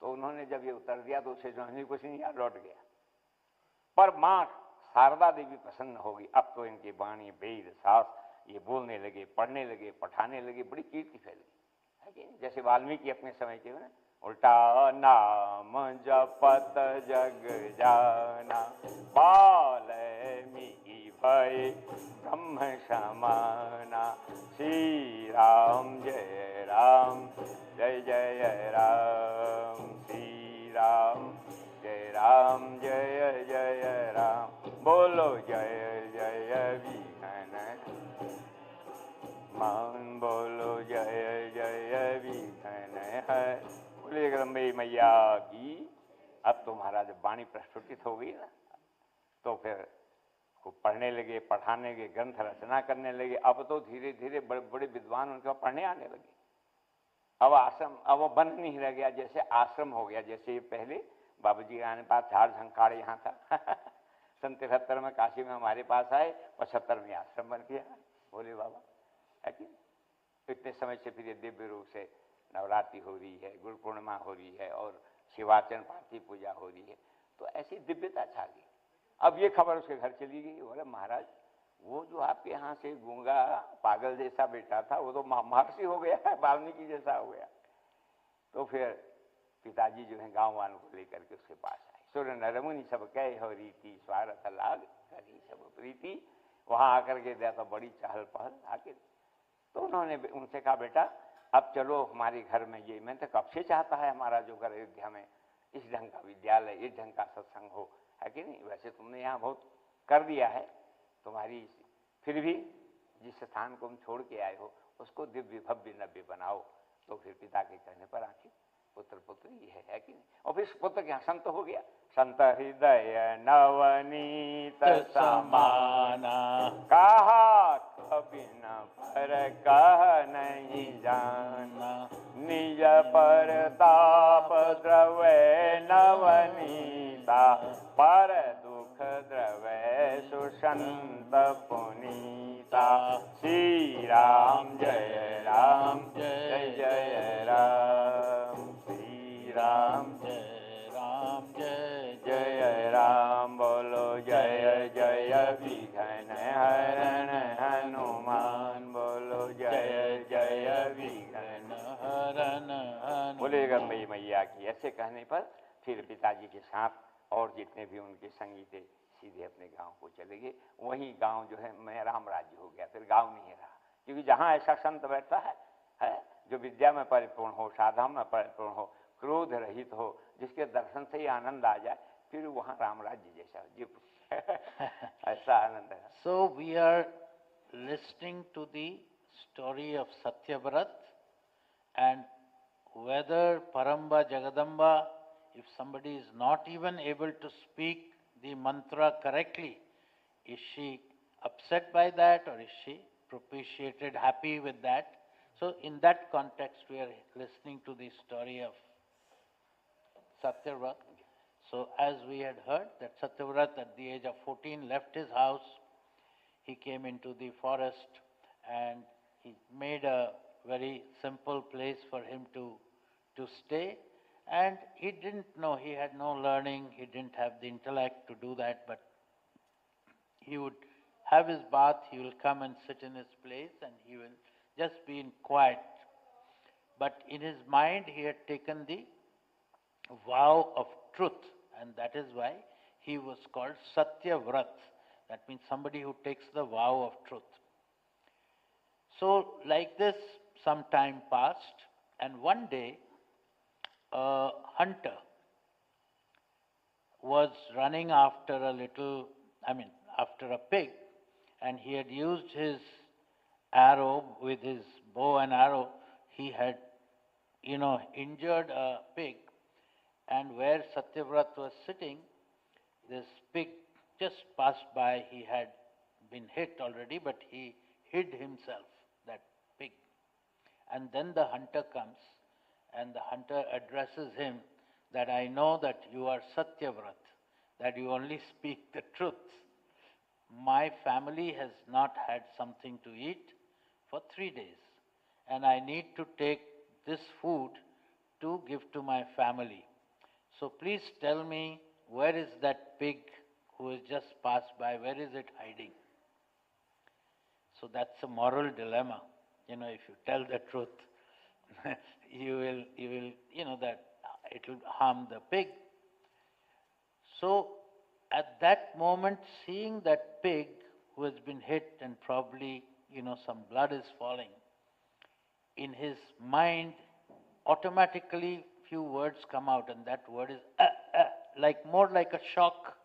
B: तो उन्होंने जब ये उत्तर दिया तो उसे समझने कुछ नहीं यार, लौट गया। पर मां शारदा देवी प्रसन्न होगी, अब तो इनकी वाणी वेद शास्त्र ये बोलने लगे, पढ़ने लगे, पठाने लगे, बड़ी कीर्ति फैल गई है कि जैसे वाल्मीकि अपने समय के ना, उल्टा नाम जपत जग जाना, वाल्मीकि भय ब्रह्म समाना। श्री राम जय राम, जय जय राम, श्री राम जय राम, जय जय राम। बोलो जय जय विघ्न मान, बोलो जय जय विघ्न है। बोले जगदम्बे मैया की। अब तो महाराज वाणी प्रस्फुटित हो गई ना, तो फिर को पढ़ने लगे, पढ़ाने लगे, ग्रंथ रचना करने लगे। अब तो धीरे धीरे बड़े बड़े विद्वान उनके पढ़ने आने लगे। अब आश्रम, अब वो बंद नहीं रह गया, जैसे आश्रम हो गया। जैसे पहले बाबू जी आने पास झाड़ झंकाड़ यहाँ था सन 73 में काशी में हमारे पास आए, 75 में आश्रम बन गया भोले बाबा है कि। इतने समय से फिर ये दिव्य रूप से नवरात्रि हो रही है, गुरु पूर्णिमा हो रही है और शिवाचरण पार्थी पूजा हो रही है, तो ऐसी दिव्यता छा गई। अब ये खबर उसके घर चली गई, बोले महाराज वो जो आपके यहाँ से गूंगा पागल जैसा बेटा था वो तो महर्षि हो गया है, वाल्मीकि जैसा हो गया। तो फिर पिताजी जो है गांव वालों को लेकर के उसके पास आए। सुर नर मुनि सब कह हो रीति, स्वार्थ लाग करी सब प्रीति। वहां आकर के दिया तो बड़ी चहल पहल आके। तो उन्होंने उनसे कहा बेटा अब चलो हमारे घर में, ये मैं तो कब से चाहता है हमारा जो घर अयोध्या में इस ढंग का विद्यालय, इस ढंग का सत्संग हो, है कि नहीं। वैसे तुमने यहाँ बहुत कर दिया है, तुम्हारी फिर भी जिस स्थान को हम छोड़ के आए हो उसको दिव्य भव्य नव्य बनाओ। तो फिर पिता के कहने पर आखिर पुत्र पुत्री है कि नहीं। और फिर पुत्र क्या संत हो गया। संत हृदय नवनीत समाना, कहा कभी न पर कह नहीं जाना। निज परताप द्रव्य नवनीता, पर दुख द्रव्य सुसंत पुनीता। श्री राम जय राम जय जय राम, श्री राम जय राम जय जय राम। बोलो जय जय विघ्न हरण हनुमान, बोलो जय जय विघ्न हरण हनुमान। बोलेगा मैया की। ऐसे कहने पर फिर पिताजी के साथ और जितने भी उनके संगी थे सीधे अपने गांव को चले गए। वही गांव जो है मैं राम राज्य हो गया, फिर गांव नहीं रहा। क्योंकि जहां ऐसा संत बैठता है जो विद्या में परिपूर्ण हो, साधना में परिपूर्ण हो, क्रोध रहित हो, जिसके दर्शन से ही आनंद आ जाए, फिर वहां राम राज्य जैसा जी ऐसा आनंद है।
A: So we are listening to the story of Satyavrat, and whether Paramba Jagadamba, if somebody is not even able to speak the mantra correctly, is she upset by that or is she propitiated, happy with that? So in that context we are listening to the story of Satyavrat. So as we had heard that Satyavrat at the age of 14 left his house, he came into the forest and he made a very simple place for him to stay, and he didn't know, he had no learning, he didn't have the intellect to do that, but he would have his bath, he will come and sit in his place and he will just be in quiet. But in his mind he had taken the vow of truth, and that is why he was called Satyavrat. That means somebody who takes the vow of truth. So like this, some time passed, and one day a hunter was running after after a pig, and he had used his arrow, with his bow and arrow, he had, injured a pig, and where Satyavrat was sitting, this pig just passed by. He had been hit already, but he hid himself, that pig. And then the hunter comes, and the hunter addresses him that I know that you are Satyavrat, that you only speak the truth. My family has not had something to eat for 3 days, and I need to take this food to give to my family. So please tell me, where is that pig who has just passed by? Where is it hiding? So that's a moral dilemma. If you tell the truth, you will, that it will harm the pig. So at that moment, seeing that pig who has been hit and probably, some blood is falling, in his mind, automatically few words come out, and that word is more like a shock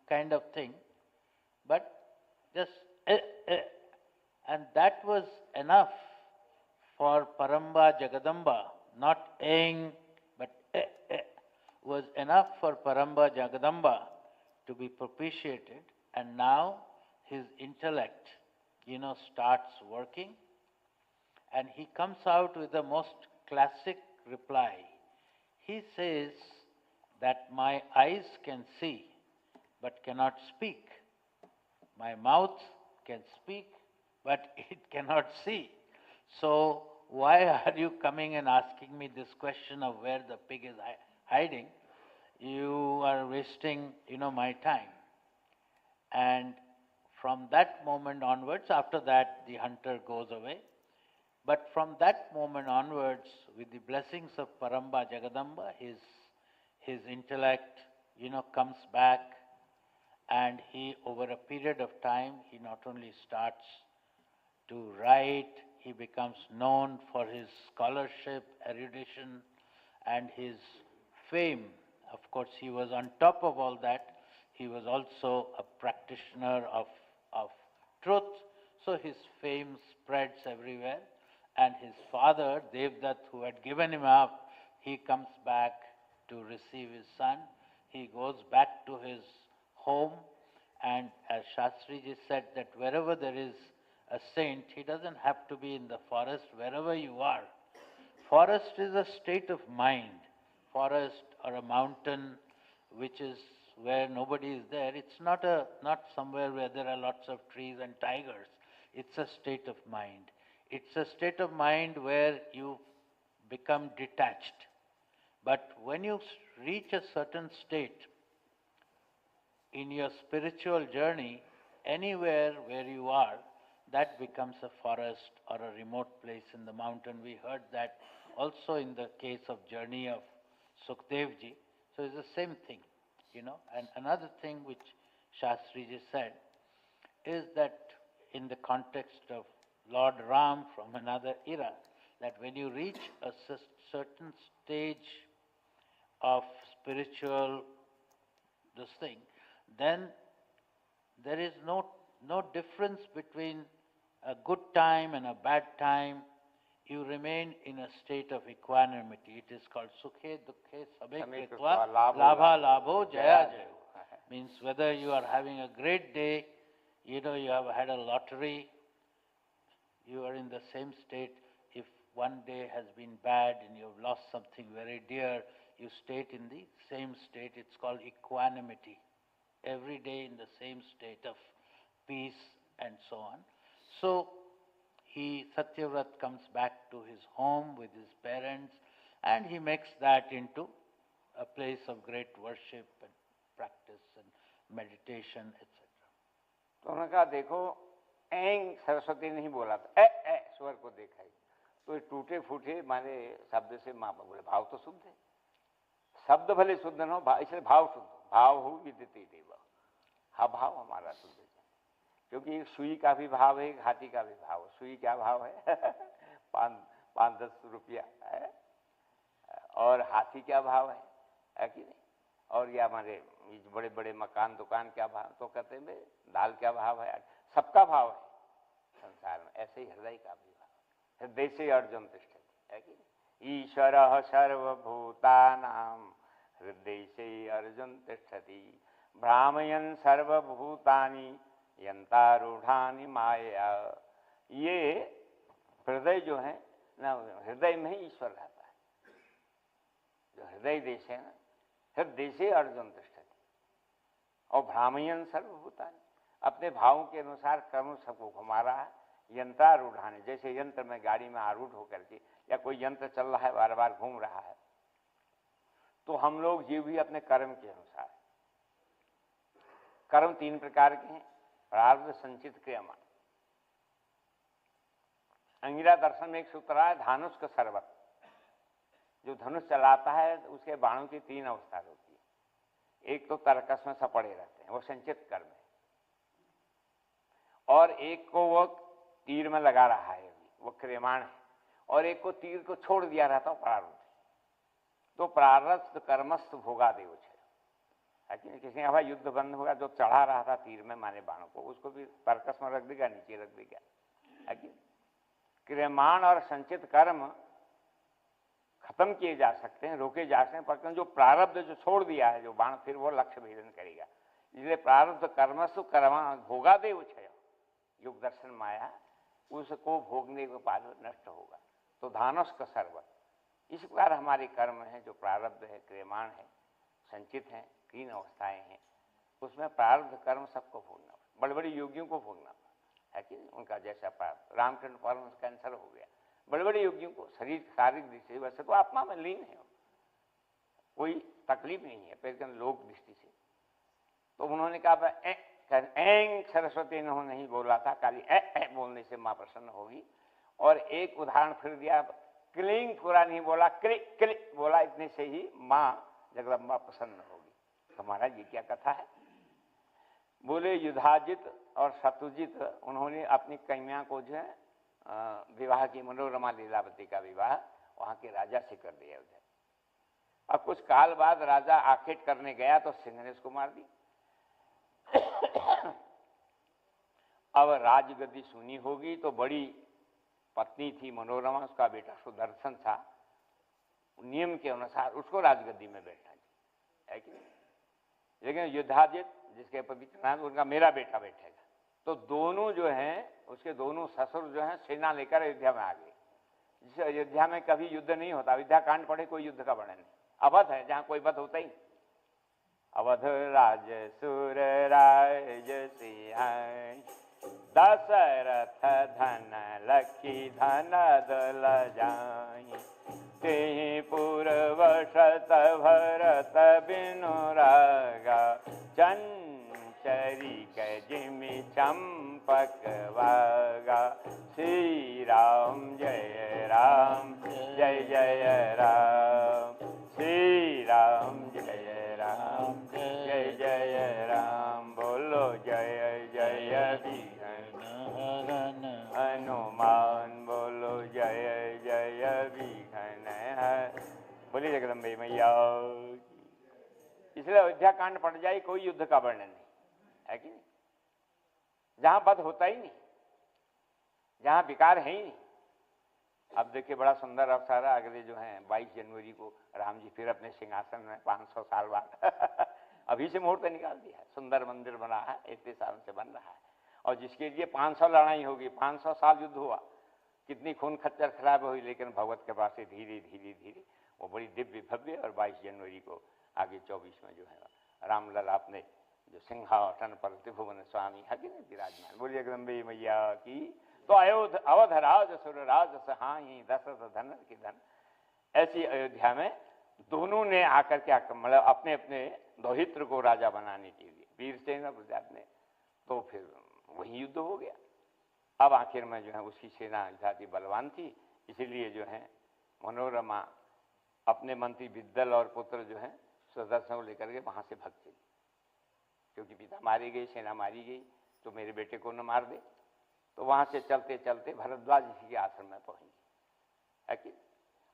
A: kind of thing. but just and that was enough for Paramba Jagadamba, not aing, but was enough for Paramba Jagadamba to be propitiated, and now his intellect, starts working, and he comes out with the most classic reply. He says that my eyes can see but cannot speak. My mouth can speak but it cannot see. So why are you coming and asking me this question of where the pig is hiding? You are wasting, my time. And from that moment onwards, after that the hunter goes away. But from that moment onwards, with the blessings of Paramba Jagadamba, his intellect, comes back, and he, over a period of time, he not only starts to write, he becomes known for his scholarship, erudition, and his fame. Of course, he was on top of all that. He was also a practitioner of truth, so his fame spreads everywhere. And his father, Devdutt, who had given him up, he comes back to receive his son. He goes back to his home, and as Shastriji said, that wherever there is a saint, he doesn't have to be in the forest, wherever you are. Forest is a state of mind. Forest or a mountain which is where nobody is there, it's not somewhere where there are lots of trees and tigers. It's a state of mind. It's a state of mind where you become detached. But when you reach a certain state in your spiritual journey, anywhere where you are, that becomes a forest or a remote place in the mountain. We heard that also in the case of journey of Sukhdevji. So it's the same thing, And another thing which Shastriji said is that in the context of Lord Ram from another era, that when you reach a certain stage of spiritual then there is no difference between a good time and a bad time. You remain in a state of equanimity. It is called Sukhe Dukhe Sabe Kritva Labha Labho Jaya Jayo. Means whether you are having a great day, you have had a lottery, you are in the same state. If one day has been bad and you have lost something very dear, you stay in the same state. It's called equanimity. Every day in the same state of peace and so on. So Satyavrat comes back to his home with his parents, and he makes that into a place of great worship and practice and meditation, etc.
B: तो उन्होंने कहा देखो ऐंग सरस्वती नहीं बोला था, ए स्वर को देखा ही, तो टूटे फूटे माने शब्द से माँ बाप बोले भाव तो शुद्ध है, शब्द भले शुद्ध न हो, इसलिए भाव शुद्ध, भाव हो विदिते देव, हाँ भाव हमारा शुद्ध है, क्योंकि एक सुई का भी भाव है, एक हाथी का भी भाव है। सुई क्या भाव है? 5-10 रुपया है, और हाथी क्या भाव है कि नहीं? और या हमारे बड़े बड़े मकान दुकान क्या भाव, तो कहते हैं दाल क्या भाव है? सबका भाव है संसार में, ऐसे ही हृदय का भी भाव। हृदय से अर्जुन तिष्ठति, है कि नहीं? ईश्वर सर्वभूतानां हृदय से अर्जुन तिष्ठति, भ्रामयन् सर्वभूतानि यंतारूढ़ानि माया। ये हृदय जो है ना, हृदय में ही ईश्वर रहता है। जो हृदय देश है ना, हृदय से अर्जुन तिष्ठति, और भ्रामयन् सर्वभूतानि, अपने भावों के अनुसार कर्म सबको घुमा रहा है। यंत्रारूढ़ानि, जैसे यंत्र में गाड़ी में आरूढ़ होकर के, या कोई यंत्र चल रहा है बार बार घूम रहा है, तो हम लोग ये भी अपने कर्म के अनुसार। कर्म 3 प्रकार के हैं, प्रारब्ध संचित क्रियमान। अंगिरा दर्शन में एक सूत्र है, धानुष का सर्वत। जो धनुष चलाता है उसके बाणों की 3 अवस्था होती है। एक तो तर्कस में सब पड़े रहते हैं, वो संचित कर्म है, और एक को वो तीर में लगा रहा है, वो क्रियमाण है, और एक को तीर को छोड़ दिया रहता है, प्रारब्ध। तो प्रारब्ध कर्मस्थ भोगादेव है कि नहीं? किसी ने कहा युद्ध बंद होगा, जो चढ़ा रहा था तीर में मारे बाणों को उसको भी परकस में रख देगा, नीचे रख देगा, है कि? क्रियमाण और संचित कर्म खत्म किए जा सकते हैं, रोके जा सकते हैं, पर जो प्रारब्ध जो छोड़ दिया है जो बाण, फिर वो लक्ष्य भेदन करेगा। इसलिए प्रारब्ध कर्मसु कर्मा भोगादेव क्षय, योग दर्शन माया उसको भोगने के बाद नष्ट होगा। तो धानस का सर्वत, इस प्रकार हमारे कर्म है, जो प्रारब्ध है, क्रियमाण है, संचित है, 3 अवस्थाएं हैं, उसमें प्रारब्ध कर्म सबको भोगना, बड़े बड़े योगियों को भोगना है कि उनका जैसा प्रारब्ध। रामचंद्र परमहंस कैंसर हो गया, बड़े बड़े योगियों को शरीर शारीरिक दृष्टि से, वैसे तो आत्मा में लीन है, कोई तकलीफ नहीं है, लेकिन लोक दृष्टि से। तो उन्होंने कहा एंग सरस्वती इन्होंने नहीं बोला था, खाली ए बोलने से माँ प्रसन्न होगी। और एक उदाहरण फिर दिया, क्लिंग पूरा नहीं बोला, क्लिक क्लिक बोला, इतने से ही माँ जगदम्बा प्रसन्न होगी। तो महाराज ये क्या कथा है? बोले युधाजित और शत्रुजित उन्होंने अपनी कन्या को जो है विवाह की, मनोरमा लीलावती का विवाह वहां के राजा से कर दिया उधर। अब कुछ काल बाद राजा आखेट करने गया तो सिंह ने उसको मार दी। अब राजगद्दी सुनी होगी तो बड़ी पत्नी थी मनोरमा, उसका बेटा सुदर्शन था, नियम के अनुसार उसको राजगद्दी में बैठना चाहिए, है कि नहीं? लेकिन युद्धाजित जिसके पवित्र नाम, उनका मेरा बेटा बैठेगा। तो दोनों जो हैं, उसके दोनों ससुर जो हैं सेना लेकर अयोध्या में आ गए। जिस अयोध्या में कभी युद्ध नहीं होता, अयोध्या कांड पड़े कोई युद्ध का वर्णन नहीं, अवध है जहां कोई वध होता ही। अवध राज सुर राज सिंह, दशरथ धन लखी धन दल जाई, ते पूर्वशत भरत बिनु रागा, चंचरी के जिमि चंपक वागा, श्री राम जय राम जय जय राम, श्री राम जय राम जय जय राम, बोलो जय जय विघ्न हनुमान, बोलो जय जय विघ्न है, बोली जगदम्बे मैया। इसलिए अयोध्या कांड पड़ जाए कोई युद्ध का वर्णन नहीं, है कि नहीं? जहां वध होता ही नहीं, जहां विकार है ही नहीं। अब देखिए बड़ा सुंदर अवसर है, अगले जो है 22 जनवरी को राम जी फिर अपने सिंहासन में 500 साल बाद अभी से मुहूर्त निकाल दिया है, सुंदर मंदिर बना है, 31 साल से बन रहा है, और जिसके लिए 500 लड़ाई होगी, 500 साल युद्ध हुआ, कितनी खून खच्चर खराब हुई, लेकिन भगवत के पास से धीरे धीरे धीरे वो बड़ी दिव्य भव्य। और 22 जनवरी को आगे 24 में जो है रामलला अपने जो सिंहासन पर त्रिभुवन स्वामी है कि नहीं विराजमान, बोलिए जगदम्बे मैया की। तो अवध राज सुरराज सहाई, दशरथ धन की धन, ऐसी अयोध्या में दोनों ने आकर के मतलब अपने अपने दोहित्र को राजा बनाने के लिए, वीरसेन और प्रजात ने, तो फिर वही युद्ध हो गया। अब आखिर में जो है उसकी सेना जाति बलवान थी, इसीलिए जो है मनोरमा अपने मंत्री विद्दल और पुत्र जो है सुदर्शन को लेकर के वहां से भग चली, क्योंकि पिता मारे गए, सेना मारी गई, तो मेरे बेटे को न मार दे। तो वहां से चलते चलते भरद्वाज जी के आश्रम में पहुंची, है कि?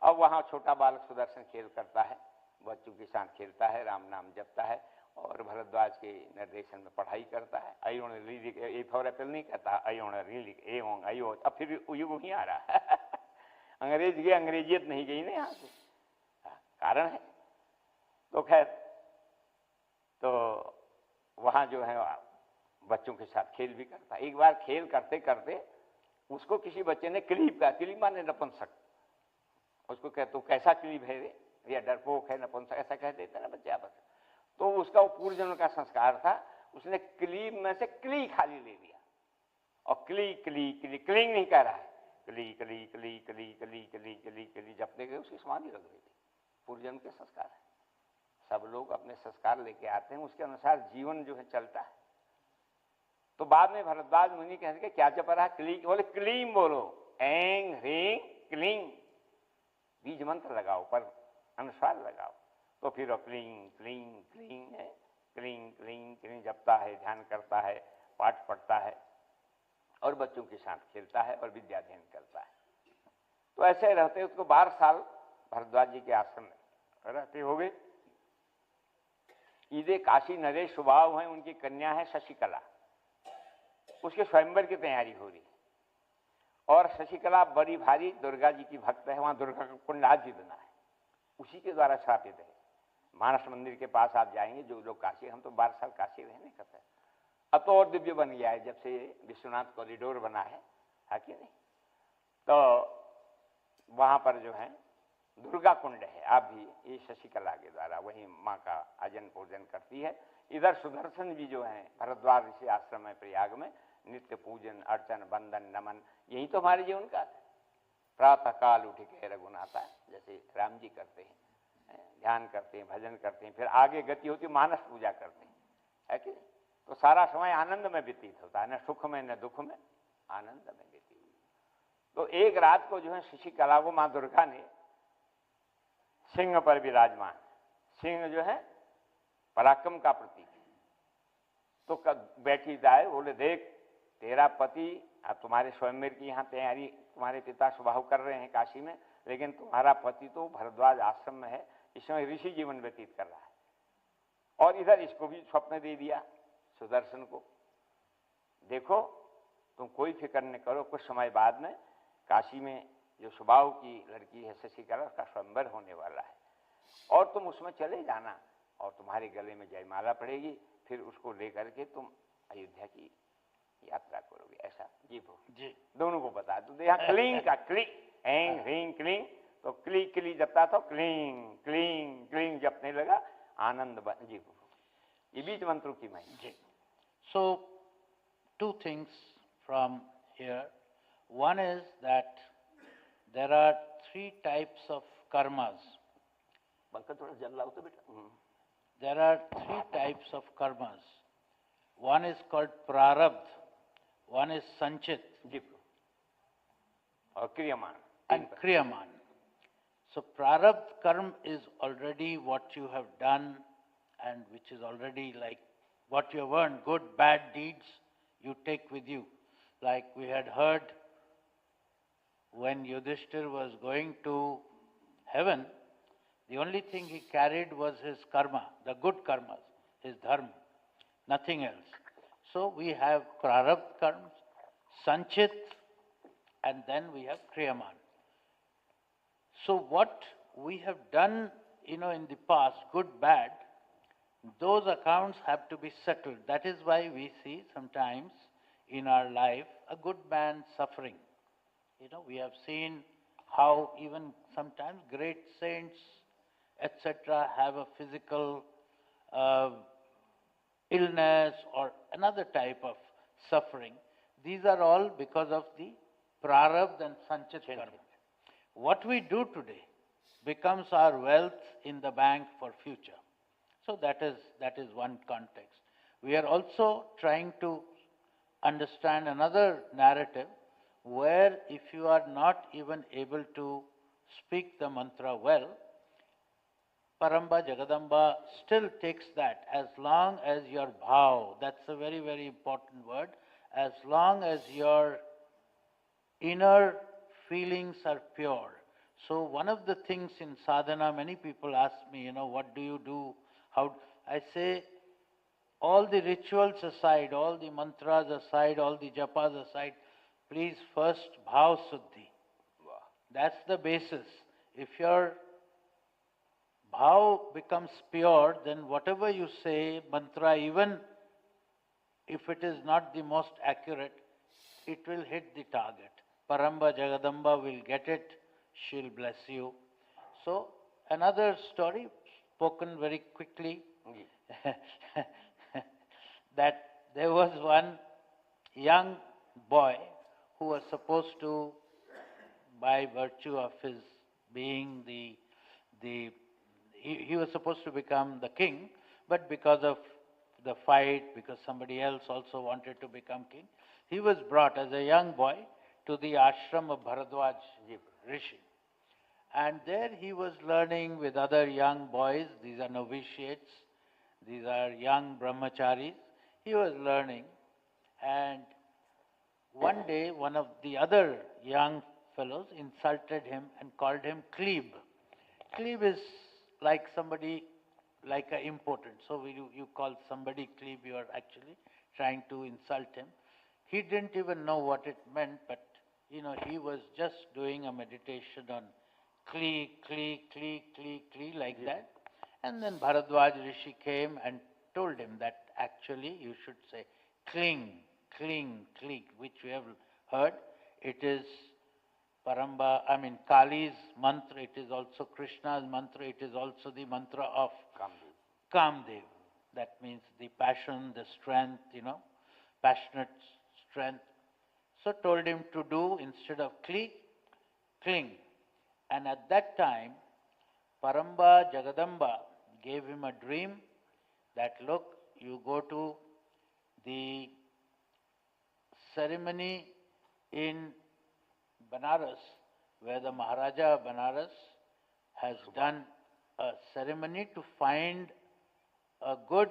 B: अब वहां छोटा बालक सुदर्शन खेल करता है, बच्चों के साथ खेलता है, राम नाम जपता है, और भरद्वाज के निर्देशन में पढ़ाई करता है। अयोण रीलिक ए फॉर एप्पल नहीं कहता, अयोण रीलिक ए ओंग अयो, अब फिर युग वहीं आ रहा है अंग्रेज की अंग्रेजियत नहीं गई ना यहाँ से, कारण है। तो खैर, तो वहां जो है बच्चों के साथ खेल भी करता। एक बार खेल करते करते उसको किसी बच्चे ने क्लीब का, क्लीब माने नपुंसक, उसको कह तो कैसा क्लीब है रे, या डरपोक है, नपुंसक, ऐसा कह देते ना बच्चे आपस। तो उसका वो पूर्व जन्म का संस्कार था, उसने क्लीब में से क्ली खाली ले लिया, और क्ली क्ली क्ली, क्लिंग नहीं कह रहा है, क्ली क्ली क्ली क्ली क्ली क्ली क्ली क्ली जपने के उसकी समाधि लग गई थी। पूर्व जन्म के संस्कार है, सब लोग अपने संस्कार लेके आते हैं, उसके अनुसार जीवन जो है चलता है। तो बाद में भरद्वाज मुनि कहते कि क्या जप रहा, क्ली, बोले क्लीम बोलो, एंग ह्रीं क्लीं, बीज मंत्र लगाओ, पर अनुसार लगाओ। तो फिर क्लीं क्लीं क्लीं है, क्लीं क्लीं क्लीं जपता है, ध्यान करता है, पाठ पढ़ता है, और बच्चों के साथ खेलता है और विद्या अध्ययन करता है। तो ऐसे रहते उसको 12 साल भरद्वाज जी के आश्रम में रहते हो गए। ईदे काशी नरेश स्वभाव हैं, उनकी कन्या है शशिकला, उसके स्वयंवर की तैयारी हो रही है। और शशिकला बड़ी भारी दुर्गा जी की भक्त है, वहां दुर्गा का कुंड आज भी बना है, उसी के द्वारा स्थापित है। मानस मंदिर के पास आप जाएंगे, जो लोग काशी, हम तो 12 साल काशी रहने करते हैं, अब तो और दिव्य बन गया है जब से विश्वनाथ कॉरिडोर बना है कि नहीं। तो वहां पर जो है दुर्गा कुंड है, आप भी ये शशिकला के द्वारा वही माँ का अजन पूजन करती है। इधर सुदर्शन भी जो है भरद्वाज ऋषि आश्रम है प्रयाग में, नित्य पूजन अर्चन वंदन नमन, यही तो हमारे जीवन का प्रातः काल उठ के रघुनाथा है, जैसे राम जी करते हैं, ध्यान करते हैं, भजन करते हैं, फिर आगे गति होती मानस पूजा करते हैं, है कि नहीं। तो सारा समय आनंद में व्यतीत होता है, न सुख में न दुख में, आनंद में व्यतीत। तो एक रात को जो है शशिकला को माँ दुर्गा ने सिंह पर विराजमान, सिंह जो है पराक्रम का प्रतीक है, तो बैठी जाए, बोले देख तेरा पति, अब तुम्हारे स्वयंवर की यहाँ तैयारी तुम्हारे पिता स्वभाव कर रहे हैं काशी में, लेकिन तुम्हारा पति तो भरद्वाज आश्रम में है, इसमें ऋषि जीवन व्यतीत कर रहा है। और इधर इसको भी स्वप्न दे दिया सुदर्शन को, देखो तुम कोई फिक्र न करो, कुछ समय बाद में काशी में जो स्वभाव की लड़की है शशिकला, उसका स्वयंवर होने वाला है, और तुम उसमें चले जाना, और तुम्हारे गले में जयमाला पड़ेगी, फिर उसको लेकर के तुम अयोध्या की यात्रा करोगे। ऐसा जी जी दोनों को बता दो। यहाँ क्लिंग का क्लिंग, एंग ह्रींग क्लिंग, तो क्ली क्ली जपता था, क्लिंग क्लिंग क्लिंग जपने लगा, आनंद बन जी ये बीज मंत्रों की महिमा जी।
A: So, two things from here. One is that there are 3 types of karmas.
B: बंका थोड़ा जल लाओ तो बेटा।
A: There are 3 types of karmas. One is called prarabdh, one is sanchit,
B: और क्रियमान,
A: and kriyaman. So prarabdh karma is already what you have done, and which is already like what you have earned, good, bad deeds you take with you. Like we had heard, when Yudhishthir was going to heaven, the only thing he carried was his karma, the good karmas, his dharma, nothing else. So we have prarabdh karma, sanchit, and then we have kriyaman. So what we have done, in the past, good, bad, those accounts have to be settled. That is why we see sometimes in our life a good man suffering. We have seen how even sometimes great saints, etc., have a physical illness or another type of suffering. These are all because of the prarabdha and sanchit karma. What we do today becomes our wealth in the bank for future. So that is one context. We are also trying to understand another narrative where if you are not even able to speak the mantra well, Paramba Jagadamba still takes that as long as your bhav, that's a very, very important word, as long as your inner feelings are pure. So one of the things in sadhana, many people ask me, what do you do? How? I say, all the rituals aside, all the mantras aside, all the japas aside, please first bhav suddhi. That's the basis. If your bhav becomes pure, then whatever you say, mantra, even if it is not the most accurate, it will hit the target. Paramba Jagadamba will get it, she'll bless you. So, another story spoken very quickly, that there was one young boy who was supposed to, by virtue of his being he was supposed to become the king, but because of the fight, because somebody else also wanted to become king, he was brought as a young boy to the ashram of Bharadwaj Rishi. And there he was learning with other young boys, these are novitiates, these are young brahmacharis. He was learning, and one day one of the other young fellows insulted him and called him Kleb. Kleb is like somebody like a important. So you call somebody kleb, you are actually trying to insult him. He didn't even know what it meant, but he was just doing a meditation on kli, kli, kli, kli, kli, like that. And then Bharadwaj Rishi came and told him that actually you should say cling, cling, cling, which we have heard. It is Kali's mantra, it is also Krishna's mantra, it is also the mantra of Kamdev. That means the passion, the strength, passionate strength. So told him to do, instead of cling. And at that time, Paramba Jagadamba gave him a dream that, look, you go to the ceremony in Banaras, where the Maharaja Banaras has done a ceremony to find a good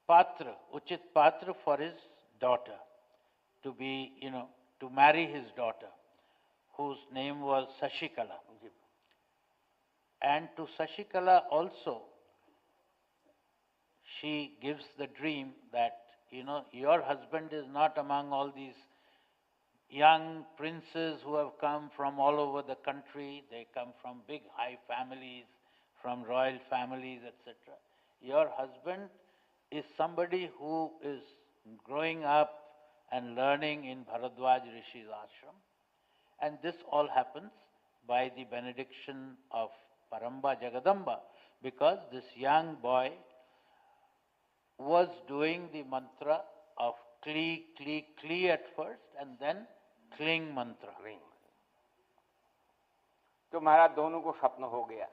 A: patra, uchit patra for his daughter, to be, to marry his daughter, whose name was Sashikala. And to Sashikala also, she gives the dream that, your husband is not among all these young princes who have come from all over the country. They come from big high families, from royal families, etc. Your husband is somebody who is growing up and learning in Bharadwaj Rishi's ashram. And this all happens by the benediction of Paramba Jagadamba, because this young boy was doing the mantra of Kli, Kli, Kli at first, and then Kling mantra.
B: तो महाराज दोनों को स्वप्न हो गया।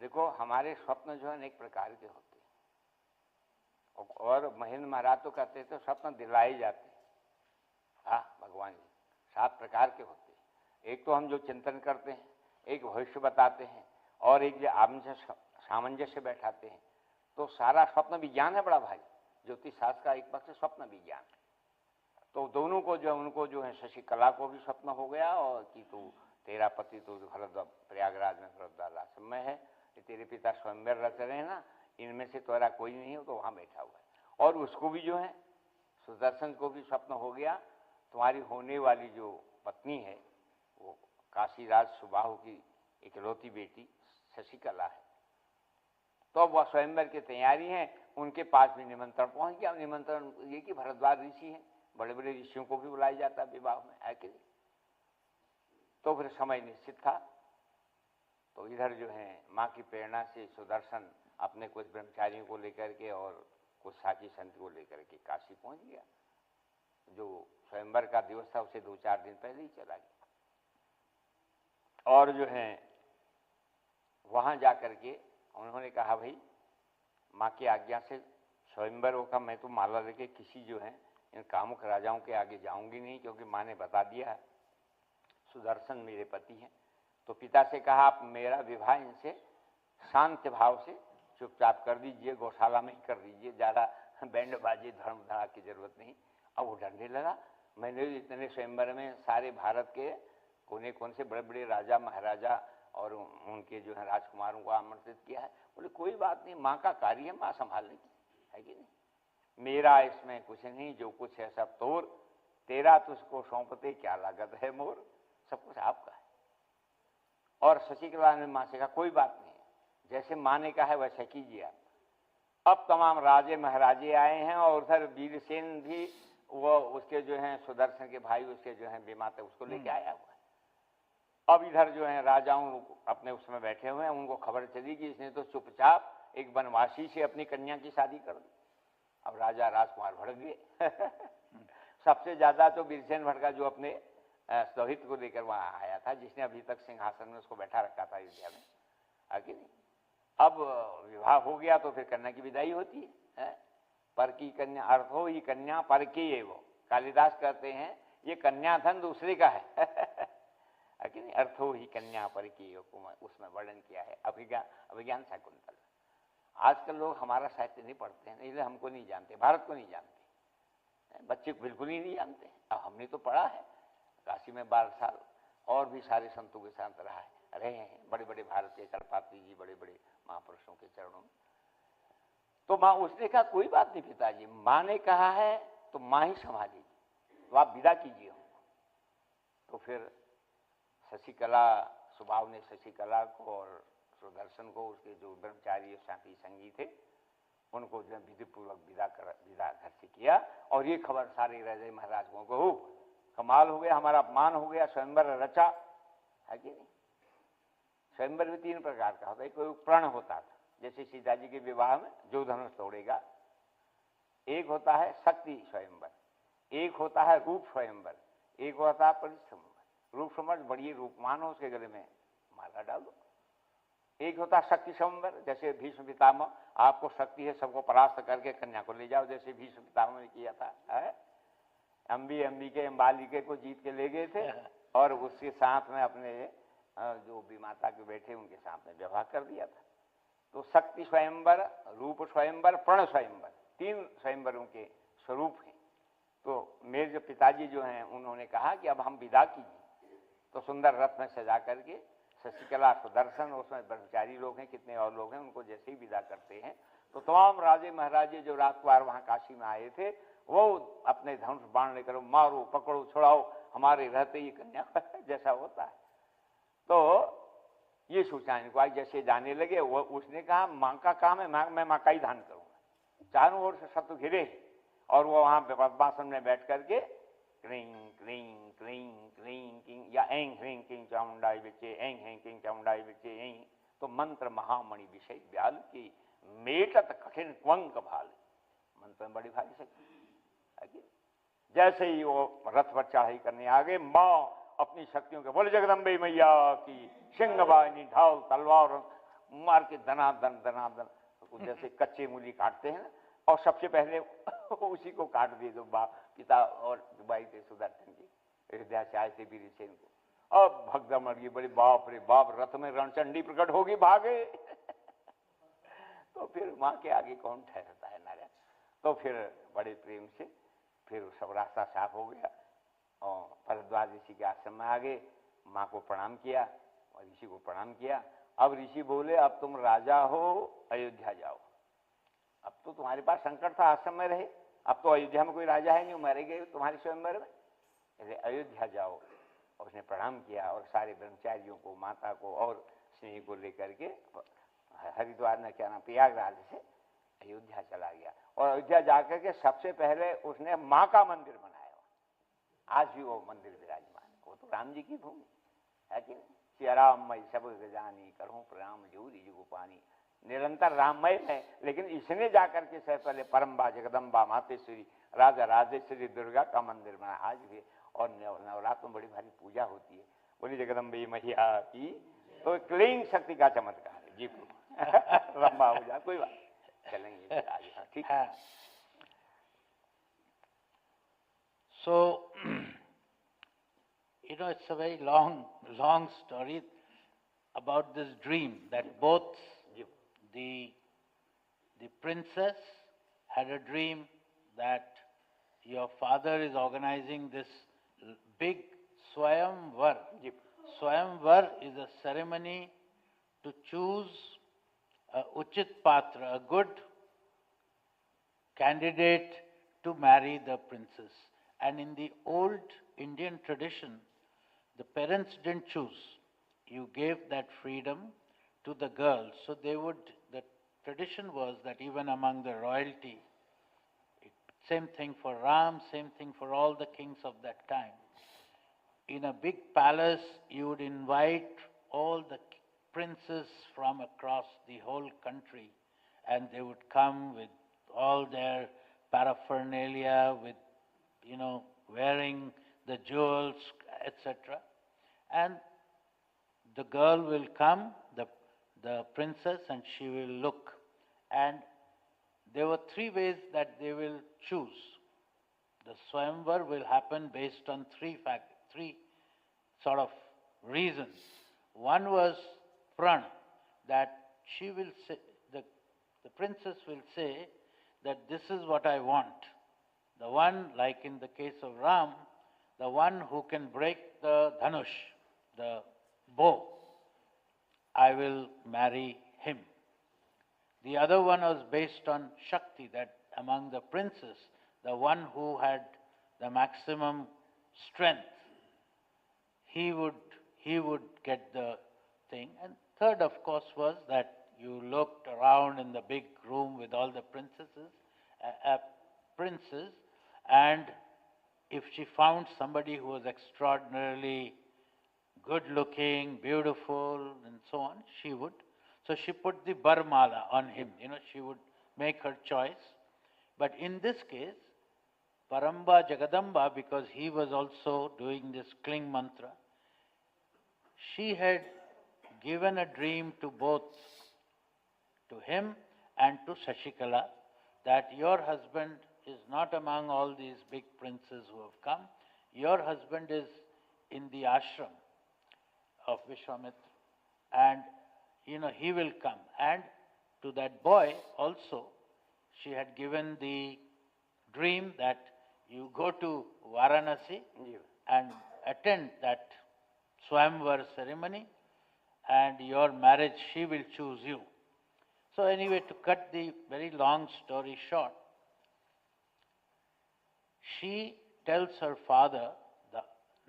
B: देखो, हमारे स्वप्न जो है अनेक प्रकार के होते हैं, और महेंद्र महाराज तो कहते थे स्वप्न दिलाए जाते। हाँ भगवान जी 7 प्रकार के होते हैं। एक तो हम जो चिंतन करते हैं, एक भविष्य बताते हैं, और एक जो सामंजस्य बैठाते हैं। तो सारा स्वप्न विज्ञान है बड़ा भारी। ज्योतिष शास्त्र का एक पक्ष स्वप्न विज्ञान। तो दोनों को जो उनको जो है शशिकला को भी स्वप्न हो गया, और कि तू तेरा पति तो प्रयागराज में भरद्वाज आश्रम में है, तेरे पिता स्वयंवर रच रहे हैं ना, इनमें से तेरा कोई नहीं हो, तो वहां बैठा हुआ है। और उसको भी जो है सुदर्शन को भी स्वप्न हो गया, तुम्हारी होने वाली जो पत्नी है वो काशीराज सुबाहु की इकलौती बेटी शशिकला है। तो अब वह स्वयंवर की तैयारी है, उनके पास भी निमंत्रण पहुंच गया। निमंत्रण ये कि भरद्वाज ऋषि हैं, बड़े बड़े ऋषियों को भी बुलाया जाता है विवाह में, है कि नहीं। तो फिर समय निश्चित था। तो इधर जो है माँ की प्रेरणा से सुदर्शन अपने कुछ ब्रह्मचारियों को लेकर के और कुछ साकी संत को लेकर के काशी पहुंच गया। जो स्वयंवर का दिवस था उसे 2-4 दिन पहले ही चला गया। और जो है वहां जाकर के उन्होंने कहा, भाई माँ की आज्ञा से स्वयंवर होगा, मैं तो माला लेके किसी जो है इन कामुक राजाओं के आगे जाऊंगी नहीं, क्योंकि माँ ने बता दिया है सुदर्शन मेरे पति हैं। तो पिता से कहा, आप मेरा विवाह इनसे शांत भाव से चुपचाप कर दीजिए, गौशाला में ही कर दीजिए, ज़्यादा बैंड बाजी धर्म धड़ा की जरूरत नहीं। अब वो डरने लगा, मैंने इतने स्वयंवर में सारे भारत के कोने कोने से बड़े बड़े राजा महाराजा और उनके जो है राजकुमारों को आमंत्रित किया है। बोले कोई बात नहीं, माँ का कार्य है, माँ संभालने की, है कि नहीं। मेरा इसमें कुछ नहीं, जो कुछ है सब तोर, तेरा तुझको सौंपते क्या लागत है मोर, सब कुछ आपका है। और शशिकला ने माँ से कहा, कोई बात नहीं, जैसे माँ ने कहा है वैसा कीजिए आप। अब तमाम राजे महाराजे आए हैं, और उधर वीरसेन भी वो उसके जो है सुदर्शन के भाई उसके जो है विमाता उसको लेके आया हुआ है। अब इधर जो है राजाओं अपने उसमें बैठे हुए हैं, उनको खबर चली कि इसने तो चुपचाप एक वनवासी से अपनी कन्या की शादी कर दी। अब राजा राजकुमार भड़क गए। सबसे ज्यादा तो वीरसेन भड़का, जो अपने सहित को लेकर वहां आया था, जिसने अभी तक सिंहासन में उसको बैठा रखा था अयोध्या में, आगे नहीं। अब विवाह हो गया तो फिर कन्या की विदाई होती है। पर की कन्या अर्थो ही कन्या पर की है। वो कालिदास कहते हैं ये कन्या धन दूसरे का है। कि नहीं, अर्थो ही कन्या पर की, उसमें वर्णन किया है अभिज्ञान शाकुंतल। आजकल लोग हमारा साहित्य नहीं पढ़ते हैं, इसलिए हमको नहीं जानते, भारत को नहीं जानते, बच्चे को बिल्कुल ही नहीं जानते। अब हमने तो पढ़ा है, काशी में 12 साल और भी सारे संतों के साथ रहा है, रहे हैं बड़े बड़े भारतीय कल्पात्री जी, बड़े बड़े महापुरुषों के चरणों में। तो माँ, उसने कहा कोई बात नहीं पिताजी, माँ ने कहा है तो माँ ही संभालेगी, तो आप विदा कीजिए हमको। तो फिर शशिकला, सुबाहु ने शशिकला को और सुदर्शन को, उसके जो ब्रह्मचारी साथी संगी थे, उनको जो विधि पूर्वक विदा घर से किया। और ये खबर सारे राजे महाराज को, हो कमाल हो गया, हमारा अपमान हो गया, स्वयंवर रचा है कि नहीं। स्वयंवर भी 3 प्रकार का होता है। कोई प्रण होता था, जैसे सीता जी के विवाह में जो धनुष तोड़ेगा। एक होता है शक्ति स्वयंवर, एक होता है रूप स्वयंवर, एक होता है परिश्रम। रूप समझ बढ़िए रूपमान हो, उसके गले में माला डालो। एक होता है शक्ति स्वयंवर, जैसे भीष्म पितामह, आपको शक्ति है सबको परास्त करके कन्या को ले जाओ, जैसे भीष्म पितामह ने किया था। अंबिके को जीत के ले गए थे और उसके साथ में अपने जो भी माता के बेटे उनके साथ में विवाह कर दिया था। तो शक्ति स्वयंवर, रूप स्वयंवर, प्रण स्वयंवर, 3 स्वयंवरों के स्वरूप हैं। तो मेरे जो पिताजी जो हैं उन्होंने कहा कि अब हम विदा कीजिए। तो सुंदर रथ में सजा करके शशिकला, सुदर्शन, उसमें ब्रह्मचारी लोग हैं, कितने और लोग हैं, उनको जैसे ही विदा करते हैं तो तमाम राजे महाराजे जो रातवार वहां काशी में आए थे, वो अपने धनुष बाण लेकर मारो, पकड़ो, छुड़ाओ, हमारे रहते ही कन्या जैसा होता है। तो ये सूचना इनको आई। जैसे जाने लगे, वो उसने कहा माँ का काम है, मैं माँ का ही ध्यान करूंगा। चारों ओर से शत्रु घिरे और वो वहां पद्मासन में बैठ करके क्लीं क्लीं क्लीं क्लीं किंग या एंग ह्रीं किंग चामुंडाई बिचे, एंग हें किंग चामुंडाई बिचे एंग। तो मंत्र महामणि विषय ब्याल की मेटत कठिन क्वंक भाल। मंत्र में बड़ी भारी शक्ति। जैसे ही वो रथ पर चढ़ाई करने आ गए, माँ अपनी शक्तियों के बोले जगदम्बे मैया की, सिंह बाहिनी ढाल तलवार मार के दनादन दनादन, जैसे कच्चे मूली काटते हैं ना, और सबसे पहले उसी को काट दिए जो पिता और भाई थे सुदर्शन जी, अयोध्या से आए थे वीरसेन को। अब भगदड़ मर गई बड़ी, बाप रे बाप, रथ में रणचंडी प्रकट होगी, भागे। तो फिर माँ के आगे कौन ठहरता है नारायण। तो फिर बड़े प्रेम से फिर सब रास्ता साफ हो गया और भरद्वाज ऋषि के आश्रम में आ गए। माँ को प्रणाम किया और ऋषि को प्रणाम किया। अब ऋषि बोले अब तुम राजा हो, अयोध्या जाओ। अब तो तुम्हारे पास संकट था, आश्रम में रहे, अब तो अयोध्या में कोई राजा है नहीं, मरे गए तुम्हारे स्वयंवर में, इसलिए अयोध्या जाओ। और उसने प्रणाम किया और सारे ब्रह्मचारियों को, माता को और स्नेही को लेकर के हरिद्वार में, क्या नाम, प्रयागराज से अयोध्या चला गया। और अयोध्या जाकर के सबसे पहले उसने माँ का मंदिर बनाया। आज भी वो मंदिर विराजमान है, वो तो राम जी की भूमि है कि नहीं। श्री राममय सब जानी, करूँ प्रणाम जोरी जुगु पानी। निरंतर राममय है, लेकिन इसने जाकर के से पहले परम्बा जगदम्बा मातेश्वरी राजा राजेश्वरी दुर्गा का मंदिर बना आज भी। और नवरात्र में बड़ी भारी पूजा होती है। बोली जगदम्बे मैया की। तो क्लीन शक्ति का चमत्कार है जी। लंबा हो जाए, कोई बात चलेंगे आज, ठीक है।
A: So, it's a very long story about this dream that both the princess had a dream that your father is organizing this big Swayamvar. Swayamvar is a ceremony to choose a Uchit Patra, a good candidate to marry the princess. And in the old Indian tradition, the parents didn't choose. You gave that freedom to the girls. So the tradition was that even among the royalty, same thing for Ram, same thing for all the kings of that time. In a big palace, you would invite all the princes from across the whole country, and they would come with all their paraphernalia, with wearing the jewels, etc. And the girl will come, the princess, and she will look. And there were 3 ways that they will choose. The Swayamvar will happen based on 3 sort of reasons. One was prana, that she will say, the princess will say that this is what I want. The one, like in the case of Ram, the one who can break the dhanush, the bow. I will marry him. The other one was based on Shakti, that among the princes, the one who had the maximum strength, he would get the thing. And third, of course, was that you looked around in the big room with all the princes, and if she found somebody who was extraordinarily good looking, beautiful, and so on, she would. So she put the Barmala on him, she would make her choice. But in this case, Paramba Jagadamba, because he was also doing this Kling mantra, she had given a dream to both, to him and to Shashikala, that your husband is not among all these big princes who have come. Your husband is in the ashram of Vishwamitra, and he will come. And to that boy also, she had given the dream that you go to Varanasi and attend that Swamvar ceremony, and your marriage, she will choose you. So anyway, to cut the very long story short, she tells her father, the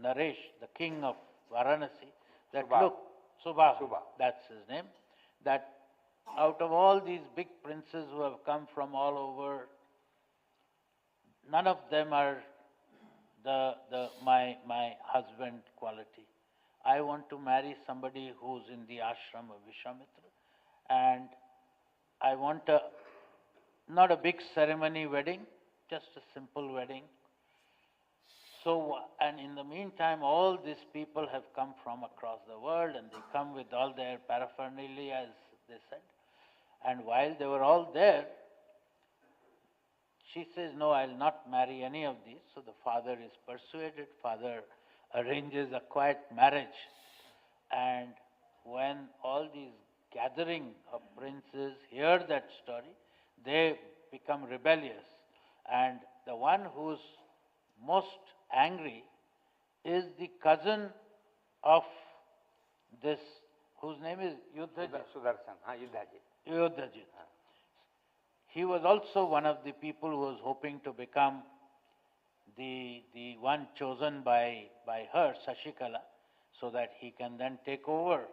A: Naresh, the king of Varanasi, that look, Subhahu, that's his name, that out of all these big princes who have come from all over, none of them are my husband quality. I want to marry somebody who's in the ashram of Vishwamitra, and I want not a big ceremony wedding, just a simple wedding. So, and in the meantime, all these people have come from across the world, and they come with all their paraphernalia, as they said. And while they were all there, she says, no, I'll not marry any of these. So the father is persuaded. Father arranges a quiet marriage. And when all these gathering of princes hear that story, they become rebellious. And the one who's most angry is the cousin of this, whose name is Yuddhajit.
B: Sudarshan, Yuddhajit.
A: Yuddhajit. He was also one of the people who was hoping to become the one chosen by her, Shashikala, so that he can then take over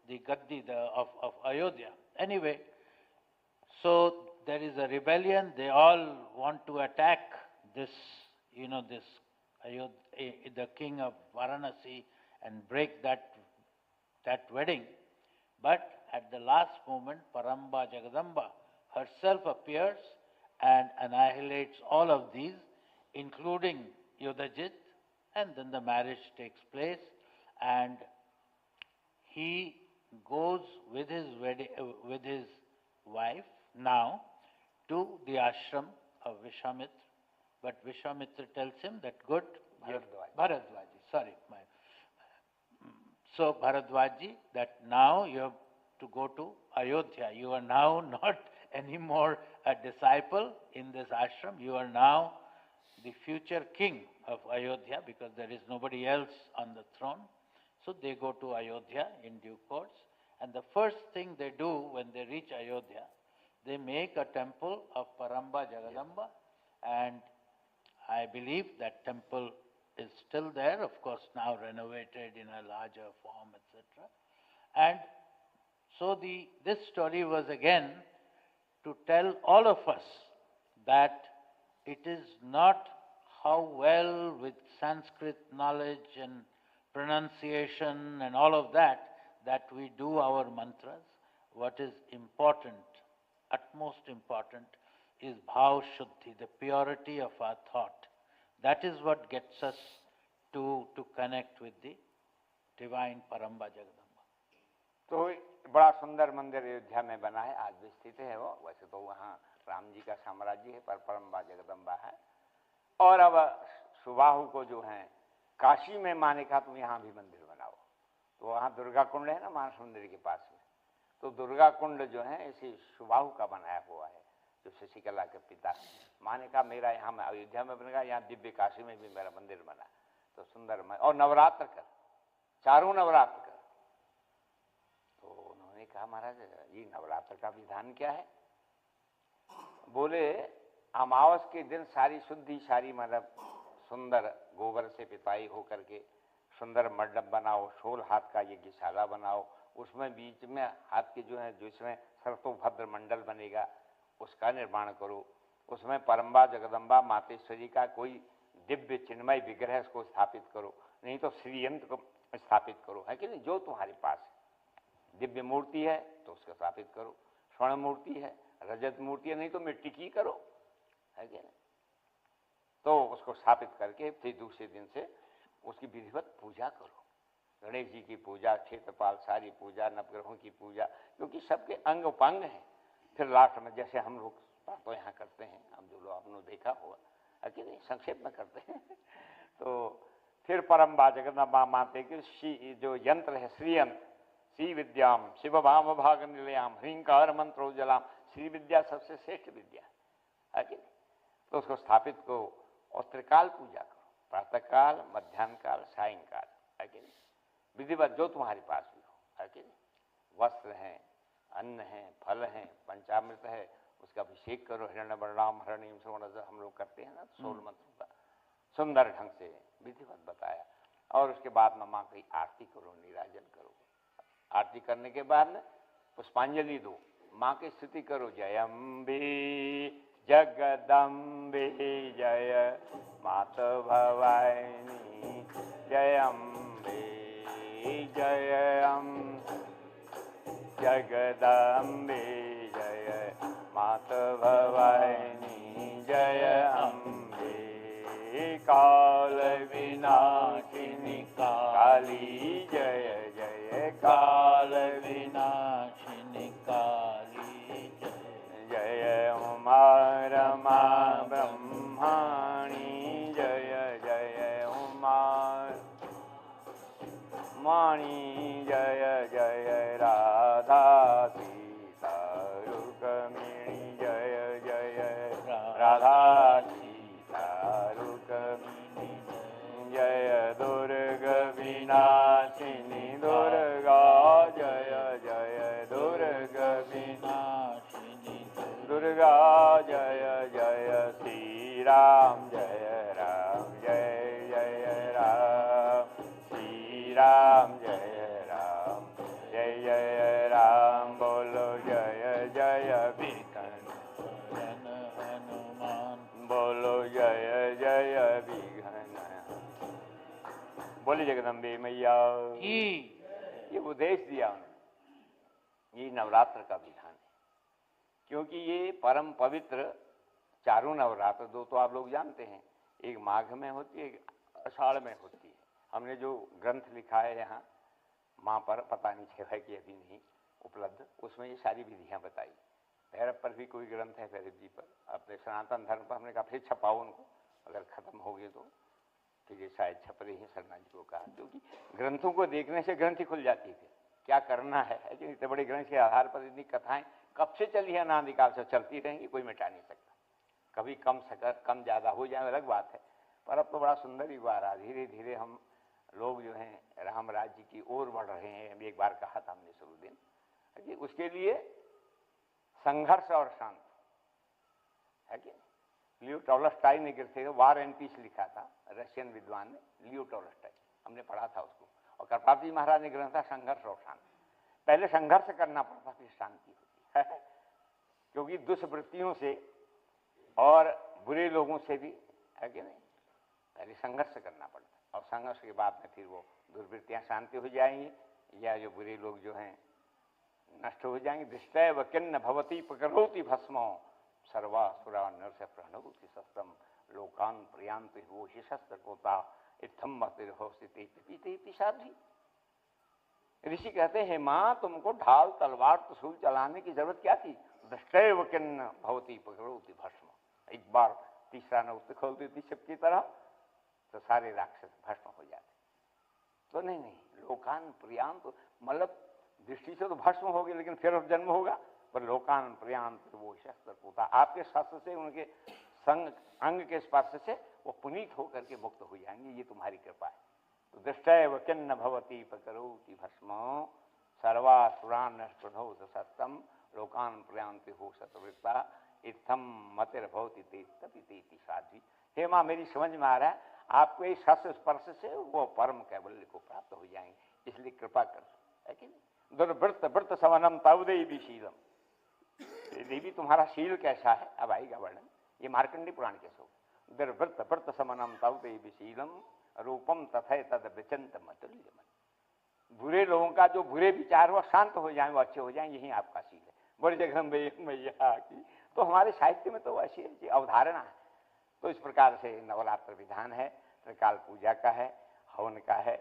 A: the Gaddi of Ayodhya. Anyway, so there is a rebellion. They all want to attack this, the king of Varanasi, and break that wedding. But at the last moment, Paramba Jagadamba herself appears and annihilates all of these, including Yuddhajit, and then the marriage takes place, and he goes with his wife now to the ashram of Vishwamitra. But Vishwamitra tells him that good, Bharadwaji, so Bharadwaji, that now you have to go to Ayodhya. You are now not anymore a disciple in this ashram. You are now the future king of Ayodhya, because there is nobody else on the throne. So they go to Ayodhya in due course. And the first thing they do when they reach Ayodhya, they make a temple of Paramba Jagadamba, and I believe that temple is still there, of course now renovated in a larger form, etc. And so this story was again to tell all of us that it is not how well with Sanskrit knowledge and pronunciation and all of that we do our mantras. What is important, utmost important, is bhav shuddhi, the purity of our thought. That is what gets us to connect with the divine Paramba Jagadamba.
B: तो बड़ा सुंदर मंदिर अयोध्या में बना है, आज भी स्थित है वो। वैसे तो वहाँ राम जी का साम्राज्य है, पर परम्बा जगदम्बा है। और अब सुबाहु को जो है काशी में माने का तुम यहाँ भी मंदिर बनाओ, तो वहाँ दुर्गा कुंड है ना मानस मंदिर के पास में, तो दुर्गा कुंड जो है इसी सुबाहु का बनाया हुआ है, जो शशिकला के पिता। माने का मेरा यहाँ में अयोध्या में बनेगा, यहाँ दिव्य काशी में भी मेरा मंदिर बना, तो सुंदर। और नवरात्र कर, चारों नवरात्र कर, तो उन्होंने कहा महाराज ये नवरात्र का विधान क्या है? बोले अमावस के दिन सारी शुद्धि, सारी मतलब सुंदर गोबर से पिताई हो करके सुंदर मंडप बनाओ, 16 हाथ का यज्ञशाला बनाओ, उसमें बीच में हाथ के जो है जिसमें सर्वतोभद्र मंडल बनेगा उसका निर्माण करो, उसमें परम्बा जगदम्बा मातेश्वरी का कोई दिव्य चिन्मय विग्रह उसको स्थापित करो, नहीं तो श्रीयंत्र को स्थापित करो, है कि नहीं? जो तुम्हारे पास है, दिव्य मूर्ति है तो उसको स्थापित करो, स्वर्ण मूर्ति है, रजत मूर्ति है, नहीं तो मिट्टी की करो, है कि नहीं? तो उसको स्थापित करके फिर दूसरे दिन से उसकी विधिवत पूजा करो। गणेश जी की पूजा, क्षेत्रपाल सारी पूजा, नवग्रहों की पूजा, क्योंकि सबके अंग उपांग हैं। फिर लास्ट में जैसे हम लोग तो यहाँ करते हैं, हम जो लोग आपने देखा होगा, है कि नहीं? संक्षेप में करते हैं तो फिर परम्बा जगदम्बा माते की जो यंत्र है श्रीयंत्र, श्री विद्याम शिव भाम भाग निलयाम ह्रींकार मंत्रोज्जलाम, श्री विद्या सबसे श्रेष्ठ विद्या है कि नहीं? तो उसको स्थापित करो और त्रिकाल पूजा करो, प्रातःकाल, मध्याह्न काल, सायंकाल, है कि नहीं? विधिवत जो तुम्हारे पास भी हो, है कि नहीं? वस्त्र हैं, अन्न है, फल है, पंचामृत है, उसका अभिषेक करो, हिरण्य वर्णाम हरणीम सुवर्ण, हम लोग करते हैं ना 16 मंत्रों का, सुंदर ढंग से विधिवत बताया। और उसके बाद में माँ की आरती करो, निराजन करो। आरती करने के बाद में पुष्पांजलि दो, माँ की स्तुति करो, जयम्बे जगदम्बे जय मात भवानी, जयम्बे जय जगदम्बे जय मात भवानी, जय अम्बे काल विनाशिनी काली, जय जय काल विनाशिनी काली, जय जय उमा रमा ब्रह्माणी, जय जय उमा माणी, जय जय राधा सीता रुक्मिणी, जय जय राधा सीता रुक्मिणी, जय दुर्ग विनाशिनी दुर्गा, जय जय दुर्ग विनाशिनी दुर्गा, जय जय श्री राम, जय राम, जय जय राम, राम जय राम, जय जय राम, बोलो जय जय विघ्न हनुमान, बोलो जय जय विघ्न। बोली जगदम्बे मैया ये उपदेश दिया उन्होंने। ये नवरात्र का विधान है, क्योंकि ये परम पवित्र चारों नवरात्र, दो तो आप लोग जानते हैं, एक माघ में होती है, एक आषाढ़ में होती है। हमने जो ग्रंथ लिखा है यहाँ माँ पर, पता नहीं है कि अभी नहीं उपलब्ध, उसमें ये सारी विधियाँ बताई। भैरव पर भी कोई ग्रंथ है, भैरव जी पर, अपने सनातन धर्म पर हमने कहा फिर छपाओ उनको, अगर खत्म हो गए तो फिर ये शायद छप रही है, शर्मा जी को कहा, क्योंकि ग्रंथों को देखने से ग्रंथि खुल जाती है, क्या करना है। इतने बड़े ग्रंथ के आधार पर इतनी कथाएं कब से चली है, अनादिकाल से चलती रहेंगी, कोई मिटा नहीं सकता। कभी कम ज़्यादा हो जाए अलग बात है, पर अब तो बड़ा सुंदर युग आ रहा, धीरे धीरे हम लोग जो हैं राम राज्य की ओर बढ़ रहे हैं। एक बार कहा था हमने शुरू दिन, उसके लिए संघर्ष और शांति है कि लियो टॉलस्टाई ने गिरते वार एंड पीस लिखा था, रशियन विद्वान ने, लियो टॉलस्टाई, हमने पढ़ा था उसको। और कृपाल महाराज ने ग्रंथ था संघर्ष और शांति। पहले संघर्ष करना पड़ता फिर शांति होती है क्योंकि दुष्वृत्तियों से और बुरे लोगों से भी, है कि नहीं, पहले संघर्ष करना पड़ता है, और संघर्ष के बाद में फिर वो दुर्वृत्तियां शांति हो जाएंगी, या जो बुरे लोग जो हैं नष्ट हो जाएंगे। दृष्टैव किन्न भवती प्रकरोति भस्मो सर्वासुरा नरस प्रणोति सस्तम लोकान प्रियांति वो ही शस्त्र कोता इत्थम मतिर्होस्ति साध्वी। ऋषि कहते हैं माँ तुमको ढाल तलवार त्रिशूल चलाने की जरूरत क्या थी? दृष्टैव किन्न भवती प्रकरोति भस्म, एक बार तीसरा नौत खोल देती शिव की तरह तो सारे राक्षस भस्म हो जाते। तो नहीं, लोकान प्रियांत, मतलब दृष्टि से तो भस्म हो गए लेकिन फिर जन्म होगा, पर लोकान प्रियांत वो शस्त्र होता, आपके शस्त्र से उनके संग अंग के स्पर्श से वो पुनीत होकर के मुक्त हो जाएंगे। ये तुम्हारी कृपा है। तो दृष्टैव किन्न भवती प्रकरोति भस्म सर्वासुरान नष्टो सत्यम लोकान प्रयांति हो सतवृत्ता इत्थम मतिर्भवति तेति साध्वी। हे माँ, मेरी समझ में आ रहा है आपको इस हस्त स्पर्श से वो परम कैवल्य को प्राप्त हो जाएंगे, इसलिए कृपा कर, है कि नहीं। दुर्वृत्त वृत्त सवनम तवदेवी शीलम, देवी तुम्हारा शील कैसा है, अब आएगा वर्णन, ये मार्कंडी पुराण के सो। दुर्वृत्त वृत्त समनम तवदेवी शीलम रूपम तथे तद विचंत मतुल्यम। बुरे लोगों का जो बुरे विचार वो शांत हो जाए, वो अच्छे हो जाए, यही आपका शील है। बड़ी जगह मैया की तो हमारे साहित्य में तो ऐसी अवधारणा है। तो इस प्रकार से नवरात्र विधान है, त्रिकाल पूजा का है, हवन का है,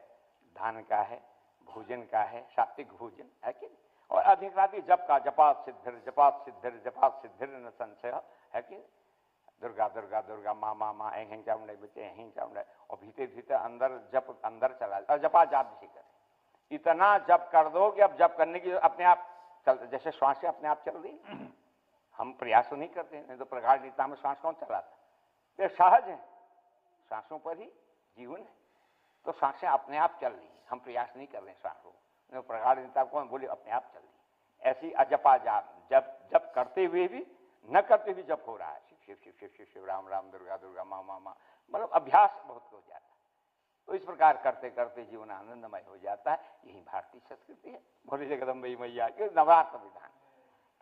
B: दान का है, भोजन का है, सात्विक भोजन है कि नहीं, और अधिक रात्रि जप का, जपात सिद्धिर जपात सिद्धिर जपात सिद्धिर न संशय, है कि दुर्गा दुर्गा दुर्गा माँ माँ माँ ऐं चामुंडे बच्चे ऐं चामुंडे, और भीतर भीतर अंदर जप अंदर चला, और जपा जाप भी करें, इतना जप कर दो कि अब जप करने की अपने आप चल, जैसे श्वास से अपने आप चल रही, हम प्रयास तो नहीं करते, नहीं तो प्रगाढ़ निद्रा में श्वास कौन चलाता, ये सहज है, सांसों पर ही जीवन है, तो सांसें अपने आप चल रही, हम प्रयास नहीं कर रहे हैं सांसों, नहीं तो प्रगाढ़ निद्रा कौन बोले, अपने आप चल रही। ऐसी अजपा जाप, जब जब करते हुए भी न करते भी जप हो रहा है, शिव शिव शिव शिव शिव शिव राम राम दुर्गा दुर्गा माँ माँ माँ, मतलब अभ्यास बहुत हो जाता है। तो इस प्रकार करते करते जीवन आनंदमय हो जाता है, यही भारतीय संस्कृति है। भोले जगदम्बा मैया के नवरात्र विधान,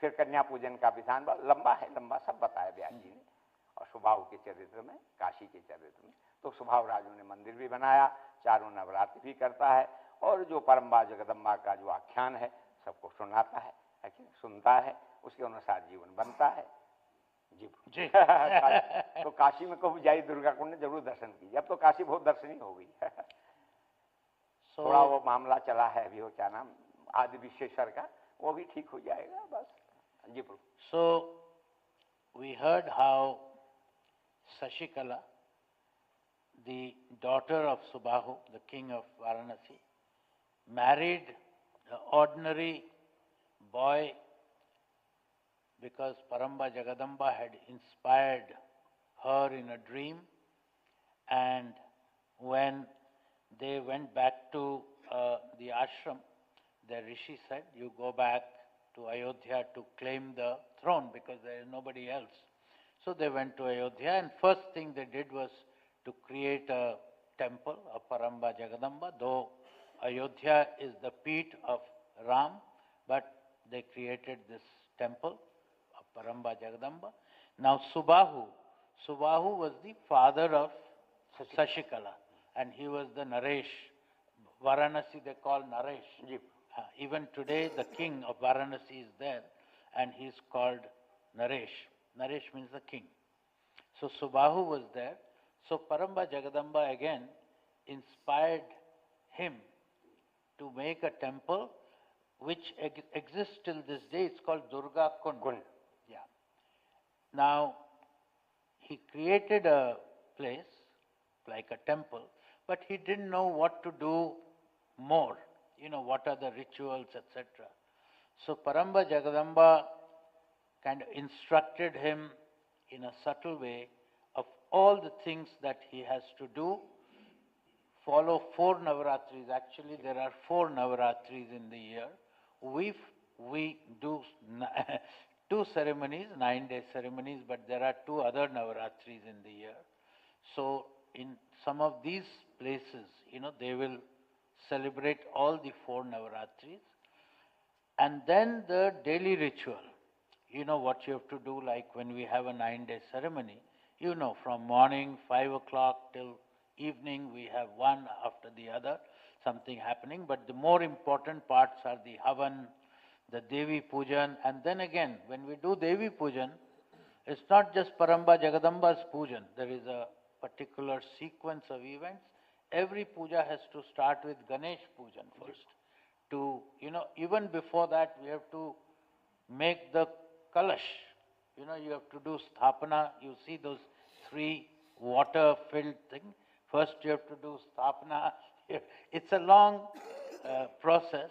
B: फिर कन्या पूजन का विधान लंबा है, लंबा सब बताया व्यास जी ने, और स्वभाव के चरित्र में, काशी के चरित्र में, तो स्वभाव राजू ने मंदिर भी बनाया, चारों नवरात्र भी करता है, और जो परम्बा जगदम्बा का जो आख्यान है सबको सुनाता है कि सुनता है, उसके अनुसार जीवन बनता है। जी जी तो काशी में कभी जाइए दुर्गा कुंड जरूर दर्शन कीजिए, अब तो काशी बहुत दर्शनीय हो गई है। थोड़ा वो मामला चला है अभी, वो क्या नाम आदि विश्वेश्वर का, वो भी ठीक हो जाएगा बस। जी प्रभु।
A: So we heard how Sashikala, the daughter of Subahu, the king of Varanasi, married an ordinary boy because Paramba Jagadamba had inspired her in a dream, and when they went back to the ashram, the rishi said, you go back to Ayodhya to claim the throne because there is nobody else. So they went to Ayodhya, and first thing they did was to create a temple of Paramba Jagadamba, though Ayodhya is the peat of Ram, but they created this temple of Paramba Jagadamba. Now Subahu was the father of Sashikala, and he was the Naresh. Varanasi they call Naresh. Even today the king of Varanasi is there, and he is called Naresh. Naresh means the king. So Subahu was there. So Paramba Jagadamba again inspired him to make a temple which exists till this day. It's called Durga Kund. Yeah. Now, he created a place like a temple, but he didn't know what to do more. What are the rituals, etc. So Paramba Jagadamba kind of instructed him in a subtle way of all the things that he has to do. Follow 4 Navaratris. Actually, there are 4 Navaratris in the year. We do 2 ceremonies, 9-day ceremonies, but there are 2 other Navaratris in the year. So in some of these places, they will celebrate all the 4 Navaratris. And then the daily ritual. What you have to do, like when we have a 9-day ceremony, from morning 5 o'clock till evening we have one after the other, something happening. But the more important parts are the Havan, the Devi Pujan, and then again, when we do Devi Pujan, it's not just Paramba Jagadamba's Pujan. There is a particular sequence of events. Every puja has to start with Ganesh Pujan first. Even before that, we have to make the Kalash. You have to do Sthapana. You see those 3 water-filled things. First you have to do Sthapana. It's a long process,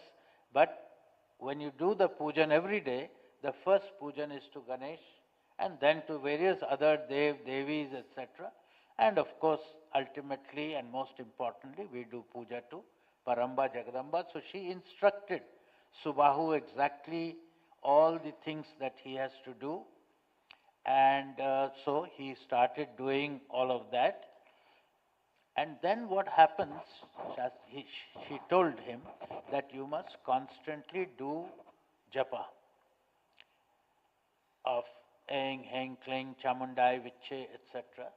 A: but when you do the pujan every day, the first pujan is to Ganesh, and then to various other Devis, etc. And of course, ultimately and most importantly, we do puja to Paramba Jagadamba. So she instructed Subahu exactly all the things that he has to do. And so he started doing all of that. And then what happens, she told him that you must constantly do japa of Aing, Heng, Kling, Chamundai, Viche, etc.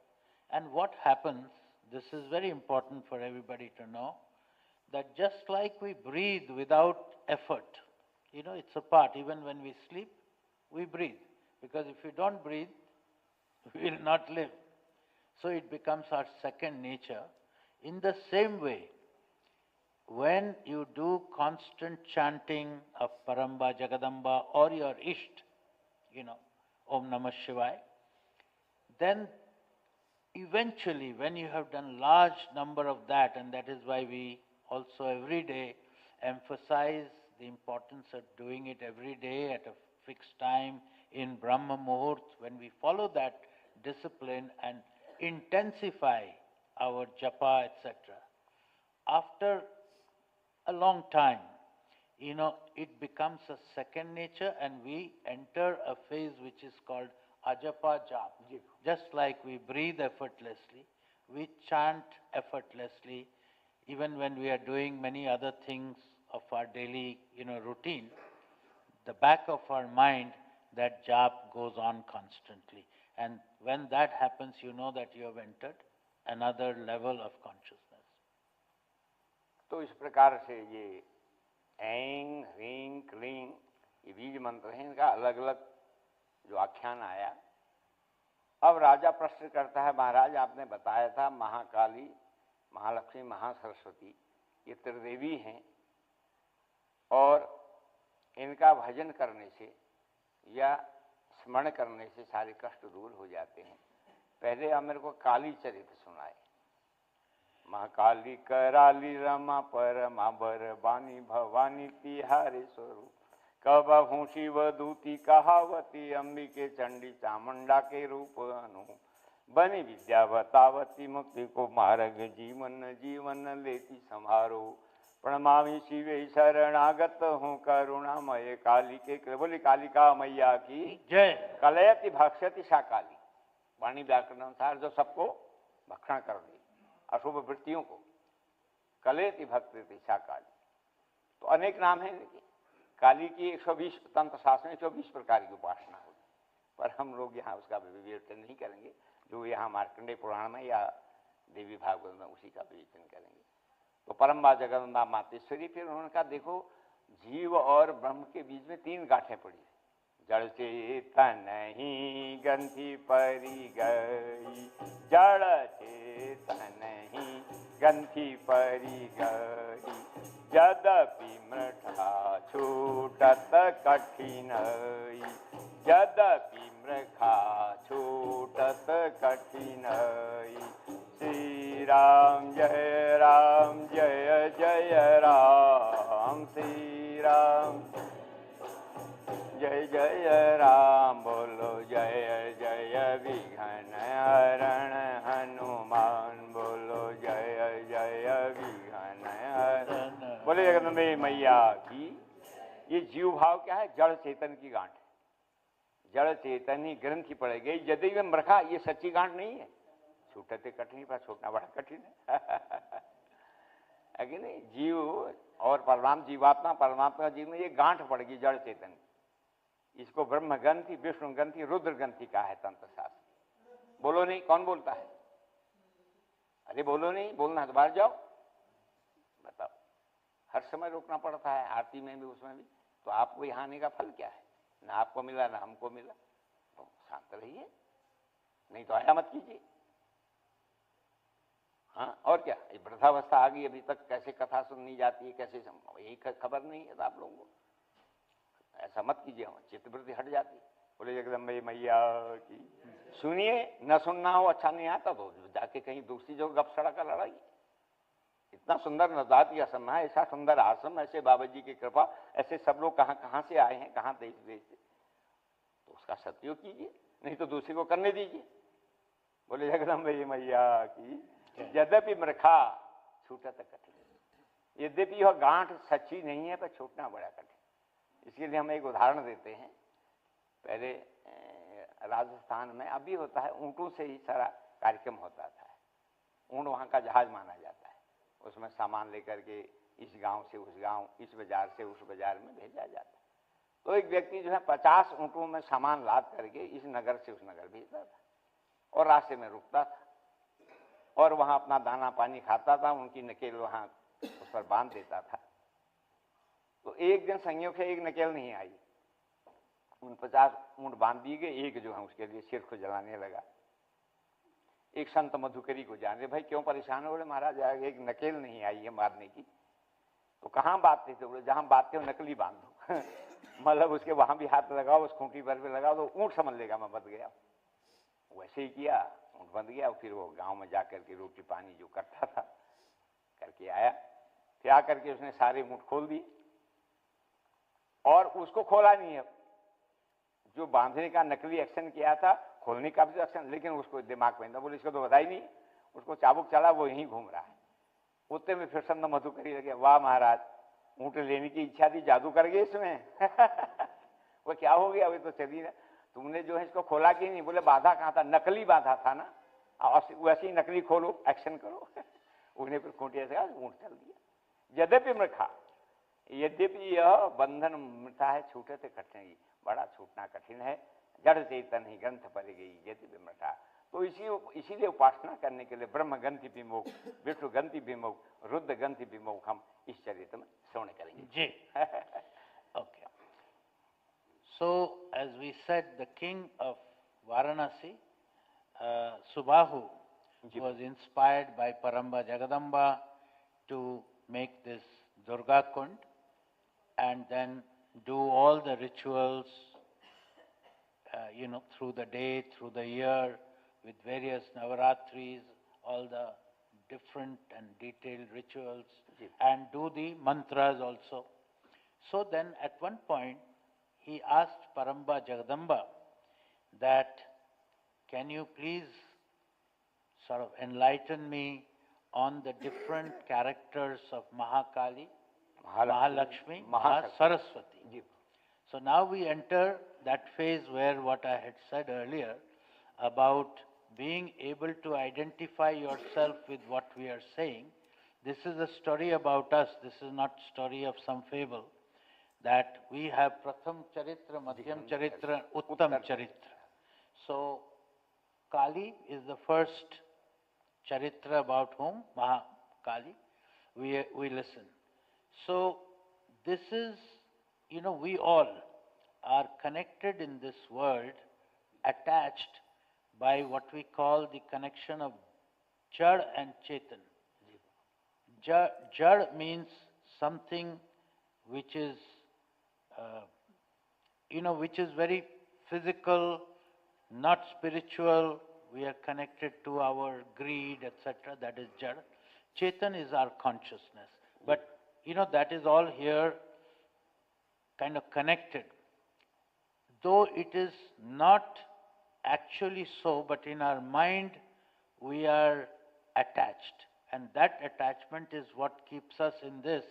A: And what happens, this is very important for everybody to know, that just like we breathe without effort, it's a part, even when we sleep, we breathe. Because if we don't breathe, we will not live. So it becomes our second nature. In the same way, when you do constant chanting of Paramba, Jagadamba or your Isht, Om Namah Shivaya, then eventually when you have done large number of that, and that is why we also every day emphasize the importance of doing it every day at a fixed time in Brahma Muhurt, when we follow that discipline and intensify our japa, etc. After a long time, it becomes a second nature and we enter a phase which is called ajapa jap. Just like we breathe effortlessly, we chant effortlessly, even when we are doing many other things of our daily, routine, the back of our mind, that jap goes on constantly. And when that happens, you know that you have entered another level of consciousness.
B: तो इस प्रकार से ये ऐंग, ह्रीं, क्लीं, ये बीज मंत्र हैं, इनका अलग अलग जो आख्यान आया। अब राजा प्रश्न करता है, महाराज आपने बताया था महाकाली, महालक्ष्मी, महासरस्वती ये त्रिदेवी हैं और इनका भजन करने से या स्मरण करने से सारे कष्ट दूर हो जाते हैं। पहले आप मेरे को काली चरित्र सुनाए। महाकाली कराली रमा परमा बर बानी भवानी तिहारे स्वरूप कबहू शिव दूती कहावती अंबिके चंडी चामुंडा के रूप अनुप बनी विद्या बतावती मुक्ति को मार्ग जीवन जीवन लेती समारो प्रणमामि शिवे शरणागत हूँ करुणामय काली के बोली कालिका मैया की
A: जय।
B: कलयति भक्षति सा काली, वाणी व्याकरण अनुसार जो सबको भक्षण कर दे अशुभ वृत्तियों को, कलयति भक्षति सा काली। तो अनेक नाम है इनके। काली की 120 तंत्र शास्त्र में 124 प्रकार की उपासना होगी, पर हम लोग यहाँ उसका विवेचन नहीं करेंगे। जो यहाँ मार्कंडेय पुराण में या देवी भागवत में उसी का विवेचन करेंगे। तो परम्बा जगदम्बा मातेश्वरी, फिर उन्होंने कहा देखो जीव और ब्रह्म के बीच में 3 गांठें पड़ी, जड़ चेतन ही ग्रंथि परी गई, जड़ चेतन ही ग्रंथि परी गई, यद्यपि मृषा छूटत कठिनई, यद्यपि मृषा छूटत कठिनई। श्री राम जय जय राम, श्री राम जय जय राम, बोलो जय जय विघ्न हरण हनुमान, बोलो जय जय विघ्न हरण। बोले जगदम्बे मैया की। ये जीव भाव क्या है? जड़ चेतन की गांठ है। जड़ चेतन ही ग्रंथि पड़ गई, यदि में मृखा, ये सच्ची गांठ नहीं है। छूटते कठिन पर छोड़ना बड़ा कठिन है कि नहीं? जीव और परमात्मा, जीवात्मा परमात्मा जीव में ये गांठ पड़ गई जड़ चेतन। इसको ब्रह्म ग्रंथि, विष्णु ग्रंथि, रुद्र ग्रंथि का है तंत्र शास्त्र। बोलो नहीं, कौन बोलता है? अरे बोलो नहीं, बोलना है तो बाहर जाओ। बताओ, हर समय रोकना पड़ता है, आरती में भी उसमें भी। तो आपको यहाँ आने का फल क्या है? ना आपको मिला ना हमको मिला। तो शांत रहिए, नहीं तो आया मत कीजिए। हाँ, और क्या, ये वृद्धावस्था आ गई, अभी तक कैसे कथा सुननी जाती है, कैसे यही खबर नहीं है आप लोगों को। ऐसा मत कीजिए, चित्तवृत्ति हट जाती। बोले जगदम्बे मैया की। सुनिए, न सुनना हो, अच्छा नहीं आता तो जाके कहीं दूसरी जगह गप सड़क लड़ाई। इतना सुंदर नवजात आश्रम है, ऐसा सुंदर आश्रम, ऐसे बाबा जी की कृपा, ऐसे सब लोग कहाँ कहाँ से आए हैं, कहाँ देश देश से। तो उसका सदुपयोग कीजिए, नहीं तो दूसरी को करने दीजिए। बोले जगदम्बे मैया की। यद्यपि मृखा छूटत कठिन, यद्यपि यह गांठ सच्ची नहीं है पर छूटना बड़ा कठिन। इसके लिए हम एक उदाहरण देते हैं। पहले राजस्थान में अभी होता है, ऊँटों से ही सारा कार्यक्रम होता था। ऊँट वहाँ का जहाज माना जाता है, उसमें सामान लेकर के इस गांव से उस गांव, इस बाजार से उस बाजार में भेजा जाता है। तो एक व्यक्ति जो है 50 ऊँटों में सामान लाद करके इस नगर से उस नगर भेजता था और रास्ते में रुकता था और वहाँ अपना दाना पानी खाता था, उनकी नकेल वहाँ उस पर बांध देता था। तो एक दिन संयोग से एक नकेल नहीं आई, उन 50 ऊँट बांध दिए गए, एक जो है उसके लिए सिर को जलाने लगा। एक संत मधुकरी को जान रहे, भाई क्यों परेशान हो? बोले महाराज एक नकेल नहीं आई है मारने की। तो कहाँ बांधते थे? बोले जहाँ बांधते हो नकली बांध दो मतलब उसके वहां भी हाथ लगाओ, उस खूंटी पर भी लगाओ तो ऊँट समझ लेगा मैं बंध गया। वैसे ही किया, ऊँट बंध गया। फिर वो गांव में जाकर के रोटी पानी जो करता था करके आया। फिर आकर के उसने सारे ऊँट खोल दिए और उसको खोला नहीं है। जो बांधने का नकली एक्शन किया था, खोलने का भी एक्शन, लेकिन उसको दिमाग में था, बोले इसको तो पता ही नहीं। उसको चाबुक चला, वो यहीं घूम रहा है। उतने में फिर संत मधुकरी लगे, वाह महाराज ऊँट लेने की इच्छा थी, जादू कर गए इसमें वो क्या हो गया? अभी तो चली ना, तुमने जो है इसको खोला कि नहीं? बोले बाधा कहाँ था? नकली बाधा था ना, वैसे ही नकली खोलो, एक्शन करो उन्हें फिर खूंटिया से ऊँट चल दिया। यद्यपि मृखा, यद्यपि यह बंधन मृथा है, छूटे थे कठिन, बड़ा छूटना कठिन है। जड़ चेतन ही ग्रंथ पर गई यद्यपि मृथा। तो इसीलिए उपासना करने के लिए ब्रह्म गंति विमुख, विष्णु गंति विमुख, रुद्र गंति विमुख हम इस चरित्र में श्रवण करेंगे
A: जी। Okay. So, as we said, the king of Varanasi, Subahu, was inspired by Paramba Jagadamba to make this Durga Kund and then do all the rituals, through the day, through the year, with various Navaratris, all the different and detailed rituals, and do the mantras also. So then at one point, he asked Paramba Jagadamba that, can you please sort of enlighten me on the different characters of Mahakali, Mahalakshmi, Mahasaraswati. So now we enter that phase where what I had said earlier about being able to identify yourself with what we are saying. This is a story about us. This is not story of some fable. That we have Pratham Charitra, Madhyam Charitra, Uttam Charitra. So Kali is the first Charitra about whom, Mahakali, we listen. So this is, we all are connected in this world, attached by what we call the connection of Jad and Chetan. Jad means something which is, which is very physical, not spiritual. We are connected to our greed, etc. That is Jad. Chetan is our consciousness. But, that is all here kind of connected. Though it is not actually so, but in our mind we are attached. And that attachment is what keeps us in this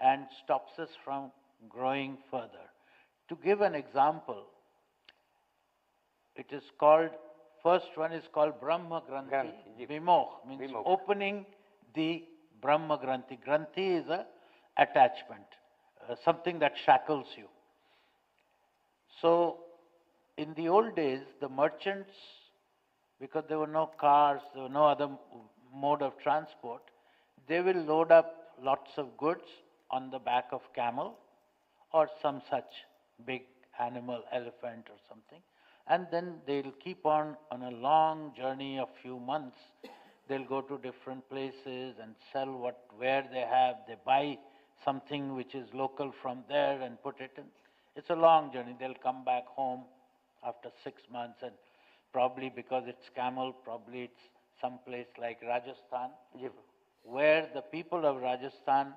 A: and stops us from growing further. To give an example, it is called, first one is called Brahma Granthi. Vimoh means opening the Brahma Granthi. Granthi is a attachment, something that shackles you. So, in the old days, the merchants, because there were no cars, there were no other mode of transport, they will load up lots of goods on the back of camel or some such big animal, elephant or something, and then they'll keep on a long journey of few months. They'll go to different places and sell where they have. They buy something which is local from there and put it in. It's a long journey. They'll come back home after 6 months, and probably because it's camel, probably it's some place like Rajasthan, where the people of Rajasthan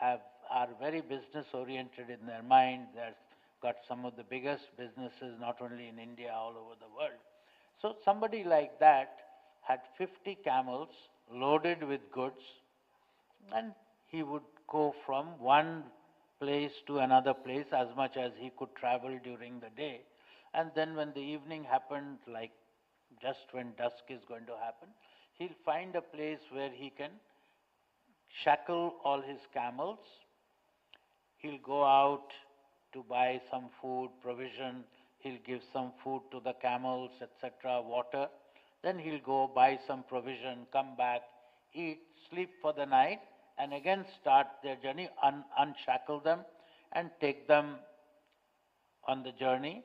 A: are very business oriented in their mind. They've got some of the biggest businesses, not only in India, all over the world. So somebody like that had 50 camels loaded with goods, and he would go from one place to another place as much as he could travel during the day. And then when the evening happened, like just when dusk is going to happen, he'll find a place where he can shackle all his camels. He'll go out to buy some food, provision, he'll give some food to the camels, etc., water. Then he'll go buy some provision, come back, eat, sleep for the night, and again start their journey, unshackle them, and take them on the journey,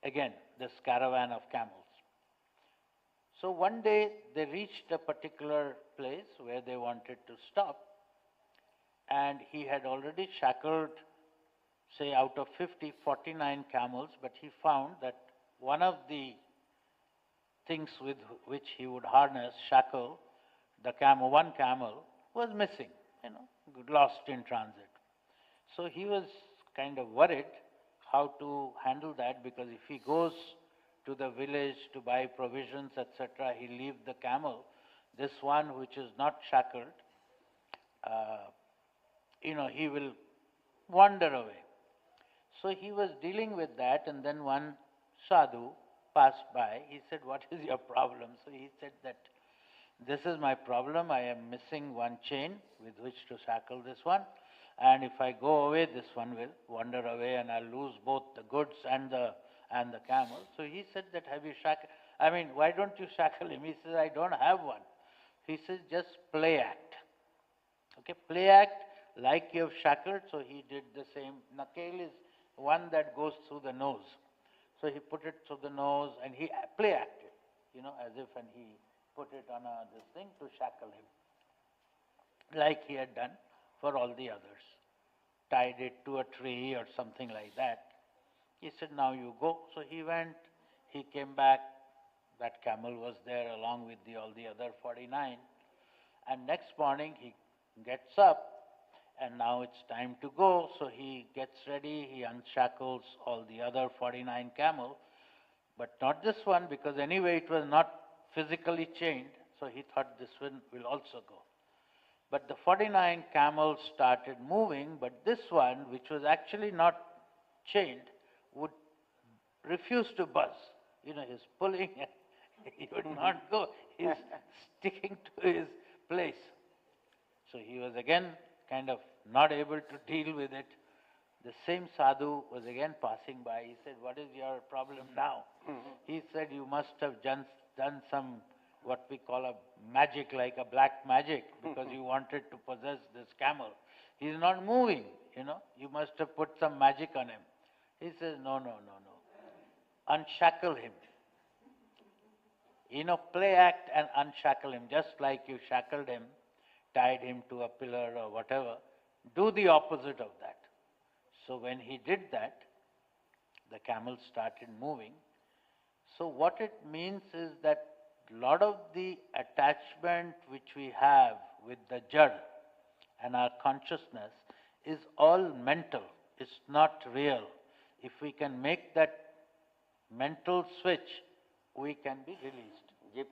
A: again, this caravan of camels. So one day they reached a particular place where they wanted to stop, and he had already shackled, say out of 50, 49 camels, but he found that one of the things with which he would harness, shackle the camel, one camel, was missing, lost in transit. So he was kind of worried how to handle that, because if he goes to the village to buy provisions, etc., he'll leave the camel. This one which is not shackled, he will wander away. So he was dealing with that, and then one sadhu passed by. He said, "What is your problem?" So he said that, "This is my problem. I am missing one chain with which to shackle this one. And if I go away, this one will wander away and I'll lose both the goods and the camel." So he said that, why don't you shackle him? He says, "I don't have one." He says, "Just play act. Okay, play act like you have shackled." So he did the same. Nakel is one that goes through the nose. So he put it through the nose and he play acted, as if, and he put it on this thing to shackle him, like he had done for all the others. Tied it to a tree or something like that. He said, "Now you go." So he went, he came back, that camel was there along with all the other 49. And next morning he gets up, and now it's time to go. So he gets ready, he unshackles all the other 49 camels, but not this one, because anyway it was not physically chained, so he thought this one will also go. But the 49 camels started moving, but this one, which was actually not chained, would refuse to buzz. He's pulling and he would not go. He's sticking to his place. So he was again kind of not able to deal with it. The same sadhu was again passing by. He said, "What is your problem now?" He said, "You must have done some, what we call a magic, like a black magic, because you wanted to possess this camel. He's not moving, You must have put some magic on him." He says, "No. Unshackle him. Play act and unshackle him, just like you shackled him, tied him to a pillar or whatever. Do the opposite of that." So when he did that, the camel started moving. So what it means is that a lot of the attachment which we have with the jad and our consciousness is all mental. It's not real. If we can make that mental switch, we can be released.
B: जी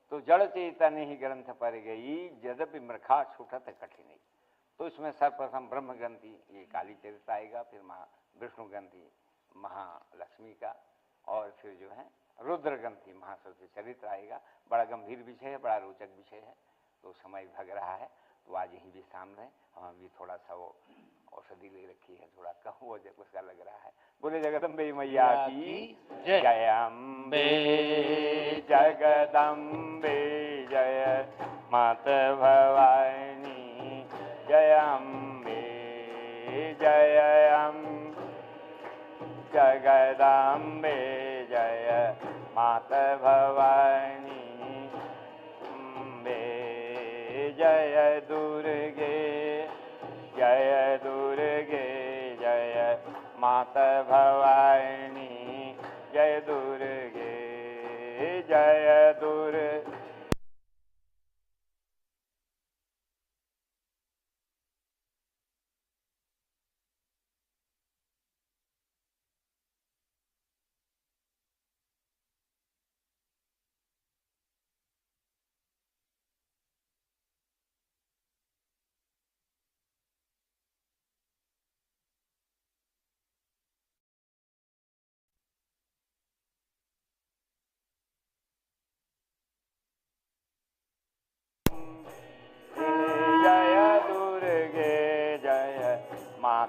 B: तो जड़ चेतन ही ग्रंथ पर गई, यद्यपि मृखा छूटत कठिन। तो इसमें सर्वप्रथम ब्रह्म ग्रंथि, ये काली चरित्र आएगा, फिर विष्णु ग्रंथि महालक्ष्मी का, और फिर जो है रुद्र ग्रंथि महासरस्वती चरित्र आएगा। बड़ा गंभीर विषय है, बड़ा रोचक विषय है, तो समय भग रहा है, तो आज यही विश्राम रहे। हम भी थोड़ा सा वो औषधि ले रखी है, थोड़ा कम वो उसका लग रहा है। बोले जगदम्बे मैया की जय, अम्बे जगदम्बे जय, मात भवानी जय, अम्बे जय, जगदम्बे जय, मात भवानी, अम्बे जय दुर्गे जय दुर्गे जय, मात भवानी जय दुर्गे जय दुर्गे।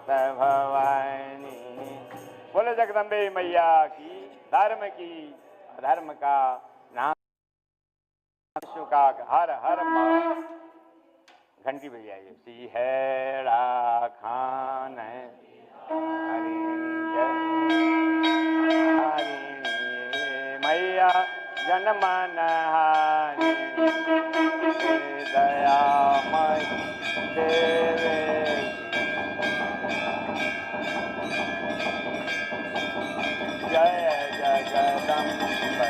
B: मात भवानी। बोले जगदम्बे मैया की, धर्म की धर्म का नाम का हर हर घंटी बजाइए। सिहरा खान मैया जनमन हारी दयामय देवे। जय जगदम्ब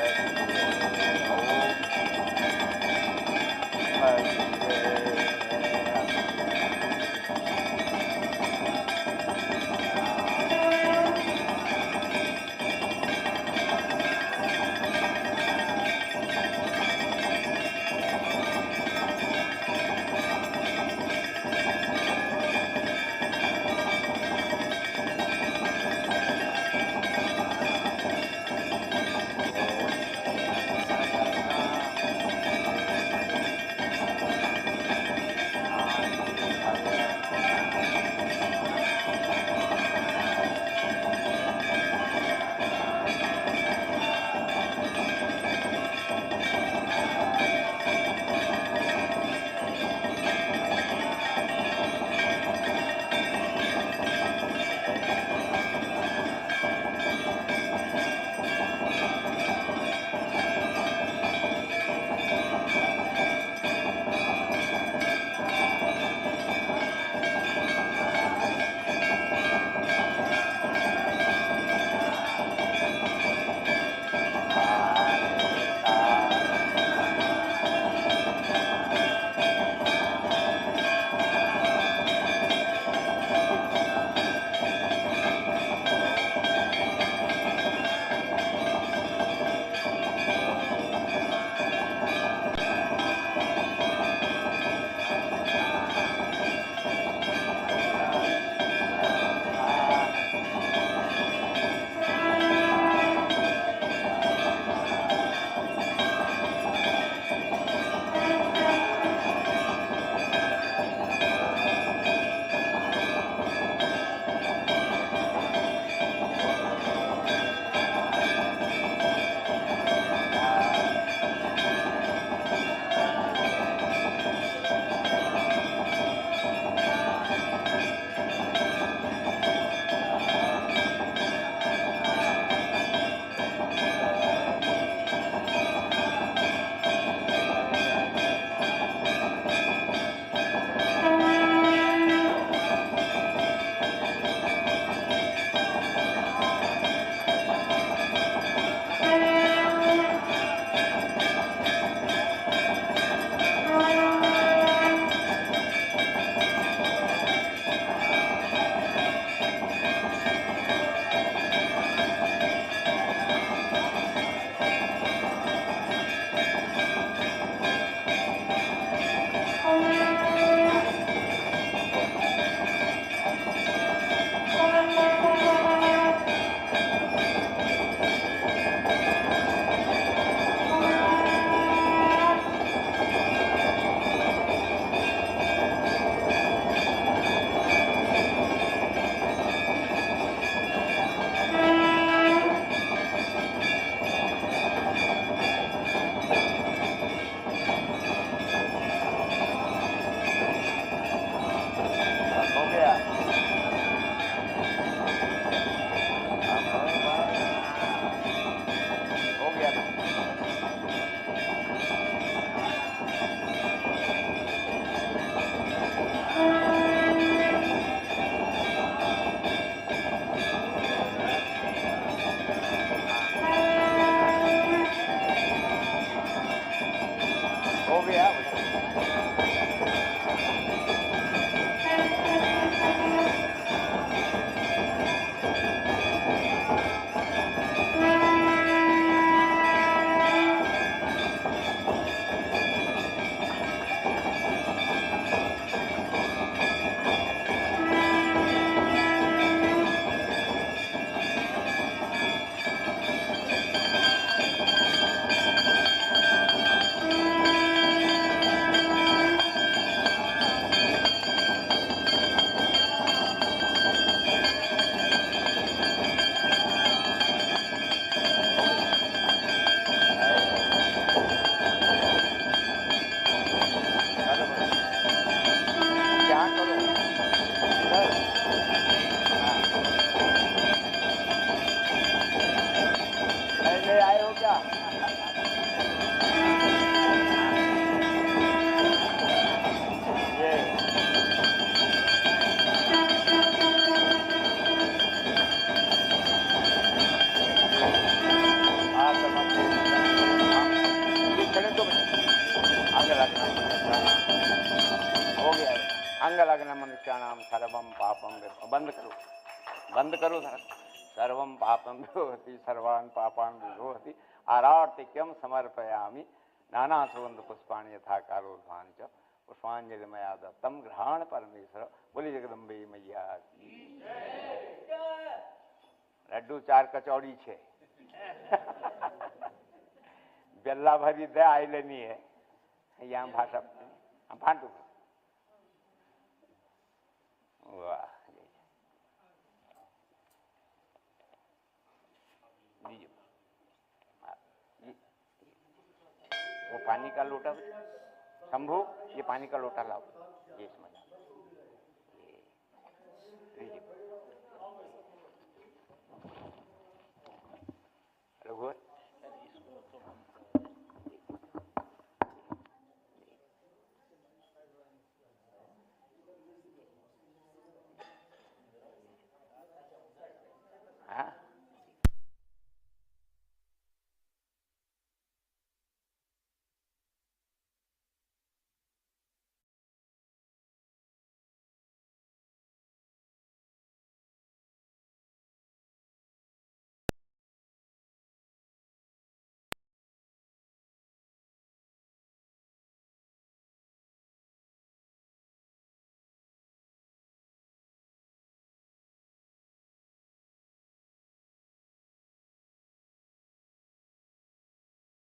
B: लग्न मनुष्याणाम सर्वम पापम बंद करो सर। सर्वम पापम विरोहति सर्वान् पापान् विरोहति आरार्तिक्यम समर्पयामि नाना सुगंध पुष्पाणि यथा कालोध्वानि च पुष्पांजलि मया दत्तम ग्रहण परमेश्वर। बोली जगदम्बे मैया की। लड्डू 4 कचौड़ी छे बेल्ला भरी दे आई लेनी है यहाँ भाषा हम फाटू। वाह दीजिए वो पानी का लोटा शंभू, ये पानी का लोटा लाओ, ये इसमें लीजिए। रघुवर